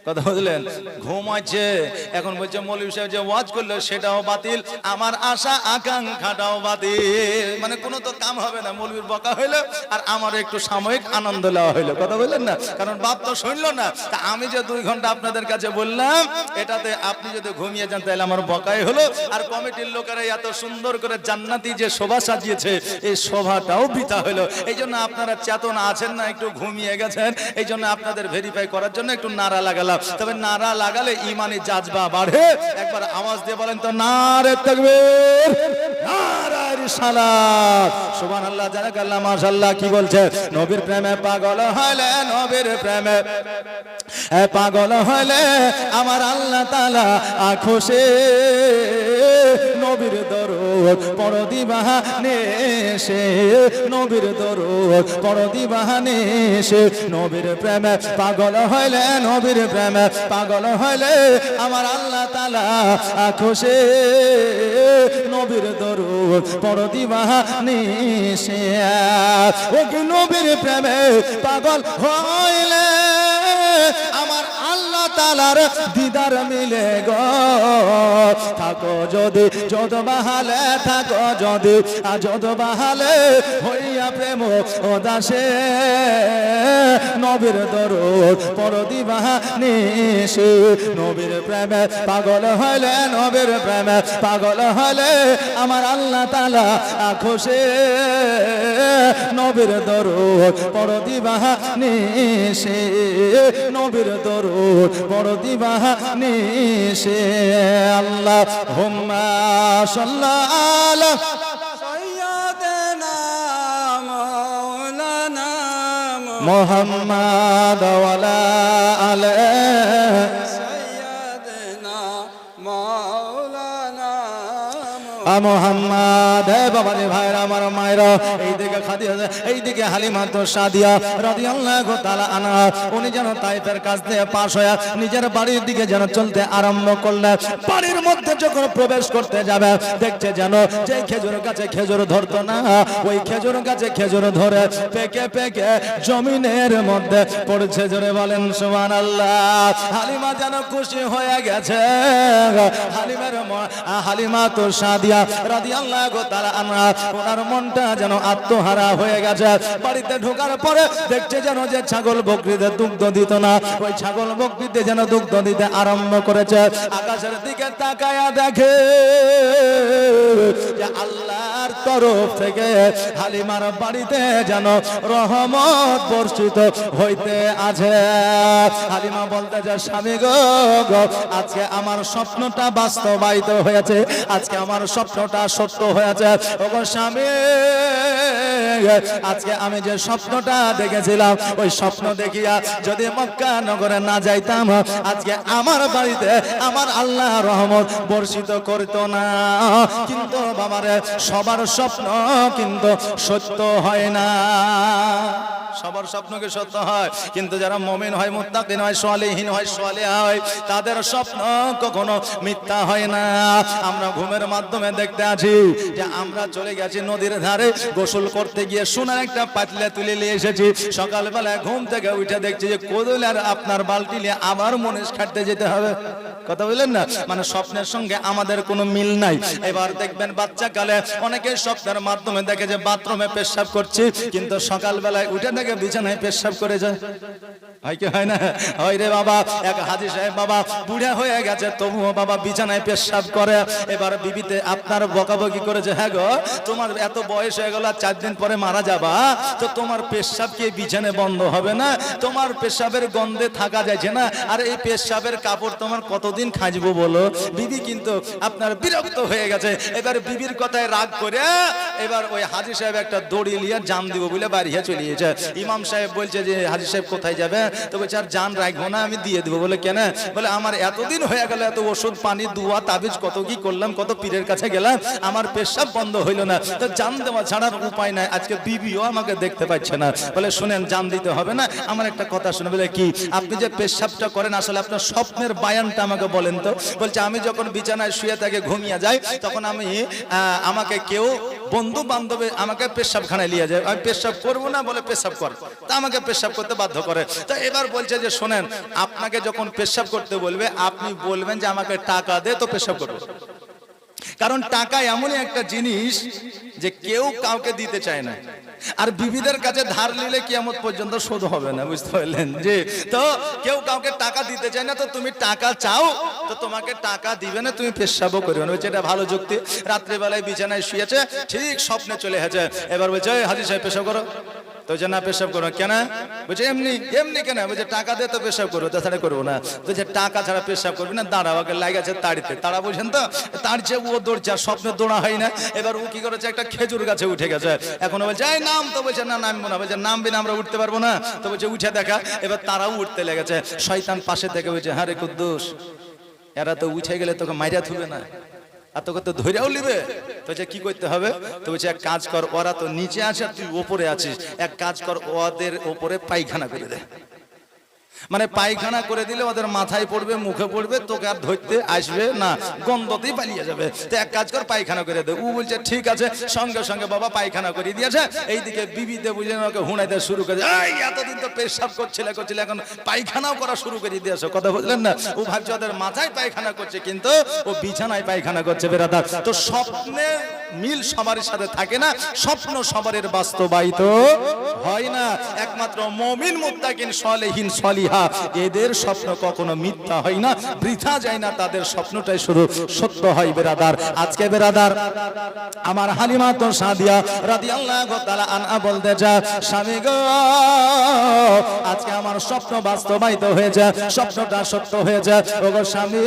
কথা বুঝলেন? ঘুমাচ্ছে। এখন বলছে মৌলভী সাহেব যে ওয়াজ করলো সেটাও বাতিল, আমার আশা আকাঙ্ক্ষাটাও বাতিল। মানে কোনো তো কাম হবে না, মৌলভীর বকা হইলো আর আমার একটু সাময়িক আনন্দ নেওয়া হইলো। কথা বললেন না? কারণ বাপ তো শুনলো না। তা আমি যে 2 ঘন্টা আপনাদের কাছে বললাম, এটাতে আপনি যদি ঘুমিয়ে যান তাহলে আমার বকাই হলো। আর কমিটির লোকেরা এত সুন্দর করে জান্নাতি যে শোভা সাজিয়েছে, এই শোভাটাও বৃথা হইলো। এই জন্য আপনারা চেতনা আছেন না, একটু ঘুমিয়ে গেছেন। এই জন্য আপনাদের ভেরিফাই করার জন্য একটু নারা লাগালাম। তবে নারা লাগালে ইমানি জাজবা বাড়ে। একবার আওয়াজ দিয়ে বলেন তো, নারে তাকবীর, নারে রিসালাত, সুবহানাল্লাহ, জাযাকাল্লাহ, মাশাআল্লাহ। কি বলছে? নবীর প্রেমে পাগল হইলে, নবীর প্রেমে পাগল হইলে আমার আল্লাহ তাআলা খুশি। নবীর দরুদ পড়ো দিবানে সে নবীর দরুদ পড়ো দিবানে সে নবীর প্রেমে পাগল হইলে নবীর প্রেমে পাগল হইলে আমার আল্লাহ তাআলা খুশি নবীর দরুদ পড়ো দিবানে সে ও কি নবীর প্রেমে পাগল হইলে আমার আল্লাহ তাআলার দিদার মিলে গো থাকো যদি যত বাহালে থাকো যদি যত বাহালে হইয়া প্রেম ও দাসে নবীর দরুদ পড়ো দিবানে সে নবীর প্রেমে পাগল হইলে নবীর প্রেমে পাগল হইলে আমার আল্লাহ তাআলা খুশি নবীর দরুদ পড়ো দিবানে সে নবীর দরুদ পড়ো দিবানে সে আল্লাহুম্মা সাল্লি سيدنا مولانا মুহাম্মাদ ওয়ালা আলিহি سيدنا مولانا মুহাম্মদ বাবারে ভাইরা আমার মায়েরা এইদিকে খাদিজা এইদিকে হালিমা তো সাদিয়া রাদিয়াল্লাহু তাআলা আনহা উনি যেন তায়েফের কাছ দিয়ে পাশ হয়ে নিজের বাড়ির দিকে যেন চলতে আরম্ভ করলেন বাড়ির মধ্যে যখন প্রবেশ করতে যাবে দেখছে যেন যে খেজুর গাছে খেজুর ধরতো না ওই খেজুর গাছে খেজুর ধরে পেকে পেকে জমিনের মধ্যে পড়ছে জোরে বলেন সুবহানাল্লাহ হালিমা যেন খুশি হয়ে গেছে হালিমা তো সাদিয়া রাদিয়াল্লাহু তাআলা আনহা ওনার মনটা যেন আত্মহারা হয়ে গেছে বাড়িতে ঢোকার পরে দেখছে যেন যে ছাগল বকরিদের দুগ্ধ দিত না ওই ছাগল বকরিতে যেন দুগ্ধ দিতে আরম্ভ করেছে আকাশের দিকে তাকায়া দেখে যে আল্লাহর তরফ থেকে হালিমার বাড়িতে যেন রহমত বর্ষিত হইতে আছে হালিমা বলতে যে স্বামী গো আজকে আমার স্বপ্নটা বাস্তবায়িত হয়েছে আজকে আমার স্বপ্নটা সত্য হয়েছে ওগো স্বামী আজকে আমি যে স্বপ্নটা দেখেছিলাম ওই স্বপ্ন দেখিয়া যদি মক্কা নগরে না যাইতাম আজকে আমার বাড়িতে আমার আল্লাহ রহমত বর্ষিত করত না কিন্তু বাবারে সবার স্বপ্ন কিন্তু সত্য হয় না সবার স্বপ্ন কি সত্য হয় কিন্তু যারা মুমিন হয় মুত্তাকিন হয় সালেহীন হয় সালেহা হয় তাদের স্বপ্ন কখনো মিথ্যা হয় না আমরা ঘুমের মাধ্যমে দেখতে আছি যে আমরা চলে গেছি নদীর ধারে গোসল করতে গিয়ে সোনার একটা পাতলা তুলে নিয়ে এসেছি সকালবেলা ঘুম থেকে উঠে দেখছি যে কোদল আর আপনার বালতি নিয়ে আবার মনীষ খাটতে যেতে হবে কথা বললেন না মানে স্বপ্নের সঙ্গে আমাদের কোনো মিল নাই এবার দেখবেন বাচ্চা কালে অনেকে স্বপ্নের মাধ্যমে দেখে যে বাথরুমে পেশাব করছি কিন্তু সকালবেলায় উঠে দেখে বিছানায় পেশাব করে যায় হয় কি হয় না হয় রে বাবা এক হাজী সাহেব বাবা বুড়া হয়ে গেছে তবুও বাবা বিছানায় পেশাব করে এবার বিবিতে আপনার বকাবকি করেছে হ্যাঁ গো তোমার এত বয়স হয়ে গেল 4 দিন পরে মারা যাবা তো তোমার পেশাব কি বিছানে বন্ধ হবে না তোমার পেশাবের গন্ধে থাকা যাচ্ছে না আর এই পেশাবের কাপড় তোমার কতদিন খাঁজবো বলো বিবি কিন্তু আপনার বিরক্ত হয়ে গেছে এবার বিবির কথায় রাগ করে এবার ওই হাজী সাহেব একটা দড়ি নিয়ে জাম দিব বলে বাড়িয়ে চলে গেছে ইমাম সাহেব বলছে যে হাজী সাহেব কোথায় যাবে তো বলছে আর জান রাখবো না আমি দিয়ে দেবো বলে কেন বলে আমার এতদিন হয়ে গেল এত ওষুধ পানি দুয়া তাবিজ কত কি করলাম কত পীরের কাছে গেলাম আমার পেশাব বন্ধ হইল না তো জান দেওয়া ছাড়ার উপায় নাই আজকে বিবিও আমাকে দেখতে পাচ্ছে না বলে শুনেন জান দিতে হবে না আমার একটা কথা শুনে বলে কি আপনি যে পেশাবটা করেন আসলে আপনার স্বপ্নের বায়ানটা আমাকে বলেন তো বলছে আমি যখন বিছানায় শুয়ে থাকে ঘুমিয়ে যাই তখন আমি আমাকে কেউ বন্ধু বান্ধবে আমাকে পেশাবখানায় নিয়ে যায় আমি পেশাব করবো না বলে পেশাব কর তা আমাকে পেশাব করতে বাধ্য করে তো এবার বলছে যে শোনেন আপনাকে যখন পেশাব করতে বলবে আপনি বলবেন যে আমাকে টাকা দে তো পেশাব করবো কারণ টাকা এমনই একটা জিনিস যে কেউ কাউকে দিতে চায় না আর বিবিদের কাছে ধার নিলে কিয়ামত পর্যন্ত শোধ হবে না বুঝতে পারলেন যে তো কেউ কাউকে টাকা দিতে চায় না তো তুমি টাকা চাও তো তোমাকে টাকা দিবে না তুমি পেশাবও করবে না এটা ভালো যুক্তি রাত্রিবেলায় বিছানায় শুয়েছে ঠিক স্বপ্নে চলে এসেছে এবার বলছে হাজী সাহেব পেশাব করো তো যে না পেশাব করো কেন বলছে এমনি এমনি কেন বলছে টাকা দিয়ে তো পেশাব করবো তাছাড়া করবো না তো যে টাকা ছাড়া পেশাব করবি না দাঁড়া ওকে লাগেছে তাড়িতে তারা বুঝেন তো তাড়ছে ও দৌড়ছে আর স্বপ্নে দৌড়া হয় না এবার ও কি করেছে একটা খেজুর গাছে উঠে গেছে এখন বলছে এই নাম তো বলছে না নামবো না বলছে নামবি না আমরা উঠতে পারবো না তো বলছে উঠে দেখা এবার তারাও উঠতে লেগেছে শয়তান পাশে থেকে বলছে হ্যাঁ রে কুদ্দুস এরা তো উঠে গেলে তোকে মাইরা থুবে না আর তোকে তো ধৈর্যও নিবে। তো যে কি করতে হবে, তো বলছে এক কাজ কর, ওরা তো নিচে আছে আর তুই ওপরে আছিস, এক কাজ কর ওদের ওপরে পায়খানা করে দে। মানে পায়খানা করে দিলে ওদের মাথায় পড়বে, মুখে পড়বে, তোকে আর ধরতে আসবে না, গন্ধতেই পালিয়ে যাবে। তো এক কাজ কর পায়খানা করে দে। ও বলছে ঠিক আছে, সঙ্গে সঙ্গে বাবা পায়খানা করে দিয়েছে। এইদিকে বিবিতে বুঝে ওকে হুঁড়াইতে শুরু করে, এই এতদিন তো পেশাব করছিলে এখন পায়খানাও করা শুরু করে দিয়েছে। কথা বুঝলেন না? ও ভাবছে ওদের মাথায় পায়খানা করছে, কিন্তু ও বিছানায় পায়খানা করছে। বেরাদার, তো স্বপ্নের মিল সবার সাথে থাকে না, স্বপ্ন সবার বাস্তবায়িত হয় না। একমাত্র মুমিন মুত্তাকিন সালেহিন সালিহা এদের স্বপ্ন কখনো মিথ্যা হয় না, বৃথা যায় না, তাদের স্বপ্নটাই শুধু সত্য হয়। বেরাদার, আজকে বেরাদার আমার হালিমা তো সাদিয়া রাদিয়াল্লাহু তাআলা আনহা বলতে চায়, স্বামী গো আজকে আমার স্বপ্ন বাস্তবায়িত হয়েছে, স্বপ্নটা সত্য হয়েছে। ওগো স্বামী,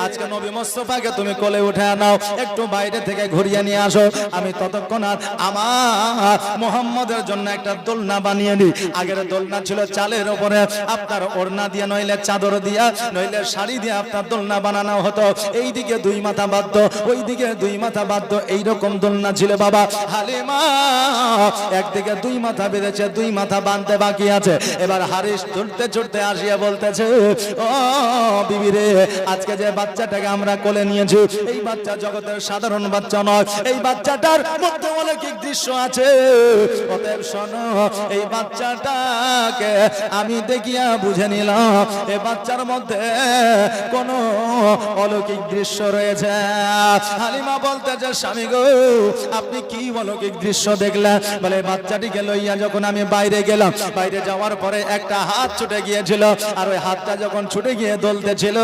আজকে নবী মুস্তাফাকে তুমি কোলে উঠে নাও, একটু বাইরে থেকে ঘুরিয়ে নিয়ে আসো, আমি ততক্ষণ আর আমার মুহাম্মদের জন্য একটা দোলনা বানিয়ে নিই। আগের দোলনা ছিল চালের উপরে, আপনার ওড়না দিয়ে নইলে চাদর দিয়া নইলে শাড়ি দিয়ে আপনার দোলনা বানানো হতো। এইদিকে দুই মাথা বাদ্য, ওইদিকে দুই মাথা বাদ্য, এইরকম দোলনা ছিল বাবা। হালিমা একদিকে দুই মাথা বেঁধেছে, দুই মাথা বাঁধতে বাকি আছে। এবার হারিস ছুটতে ছুটতে আসিয়া বলতেছে, ও বিবি রে, আজকে যে বাচ্চাটাকে আমরা কোলে নিয়েছি, এই বাচ্চা জগতের সাধারণ বাচ্চা নয়, এই বাচ্চাটার মধ্যে অলৌকিক দৃশ্য আছে। অতএব শোনো, এই বাচ্চাটাকে আমি দেখিয়া বুঝে নিলাম এই বাচ্চার মধ্যে কোন অলৌকিক দৃশ্য রয়েছে। হালিমা বলতেছে, স্বামী গো আপনি কি অলৌকিক দৃশ্য দেখলেন? বলে বাচ্চাটিকে লইয়া যখন আমি বাইরে গেলাম, বাইরে যাওয়ার পরে একটা হাত ছুটে গিয়েছিল, আর ওই হাতটা যখন ছুটে গিয়ে দলতেছিল,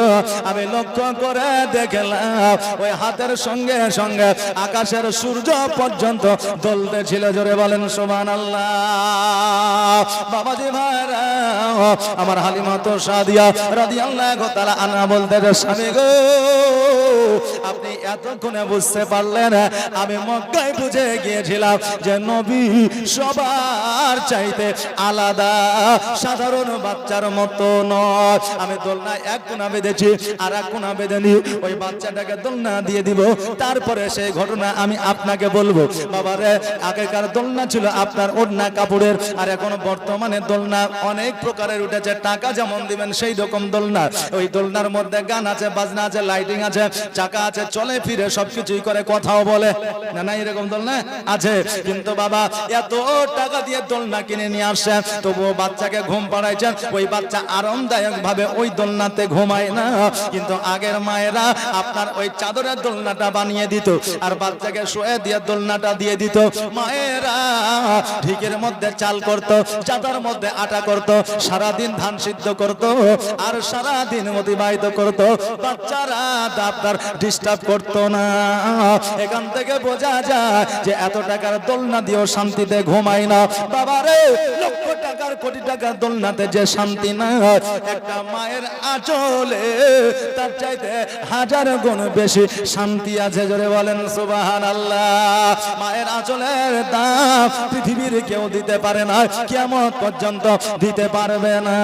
আমি লক্ষ্য করে দেখলাম ওই হাতের সঙ্গে সঙ্গে আকাশের সূর্য পর্যন্ত দলতেছিল। জোরে বলেন সুবহানাল্লাহ। বাবাজি ভাইরা, আমার হালিমা তো সাদিয়া রাদিয়াল্লাহু তাআলা আনহা বলতেছে, স্বামী গো আপনি এতক্ষণে বুঝতে পারলেন, আমি মক্কায় বুঝে গিয়েছিলাম যে নবী সবার চাইতে আলাদা, সাধারণ বাচ্চার মতো নয়। আমি দোলনা এক কোণা বেঁধেছি, আর এক কোণা বেঁধে নি, ওই বাচ্চাটাকে দোলনা দিয়ে দিব, তারপরে সেই ঘটনা আমি আপনাকে বলবো। বাবারে, আগেকার দোলনা ছিল আপনার ওড়না কাপড়ের, আর এখন বর্তমানে দোলনা অনেক প্রকারের উঠেছে, টাকা যেমন দিবেন সেই রকম দোলনা। ওই দোলনার মধ্যে গান আছে, বাজনা আছে, লাইটিং আছে, চাকা আছে, চলে ফিরে সবকিছুই করে, কথাও বলে না, না এরকম দোলনা আছে। কিন্তু বাবা এত টাকা দিয়ে দোলনা কিনে নিয়ে আসছেন, তবুও বাচ্চাকে ঘুম পাড়াইছেন, ওই বাচ্চা আরামদায়ক ভাবে ওই দোলনাতে ঘুমায় না। কিন্তু আগের মায়েরা আপনার ওই চাদরের দোলনাটা বানিয়ে দিত, আর বাচ্চাকে শুয়ে দিয়ে দোলনাটা দিয়ে দিত। মায়েরা ঢিকের মধ্যে চাল করত, চাদর মধ্যে আটা করত, সারাদিন ধান সিদ্ধ করত, আর সারাদিন অতিবাহিত করত, বাচ্চারা আপনার ডিস্টার্ব করতো না। এখান থেকে বোঝা যায় যে এত টাকার দোলনা দিয়েও শান্তিতে ঘুমায় না। বাবারে, লক্ষ টাকার কোটি টাকার দোলনাতে যে শান্তি না, একটা মায়ের আঁচলে তার চাইতে হাজার গুণ বেশি শান্তি আছে। জোরে বলেন সুবহানাল্লাহ। মায়ের আঁচলের দাম পৃথিবীর কেউ দিতে পারে না, কিয়ামত পর্যন্ত দিতে পারবে না।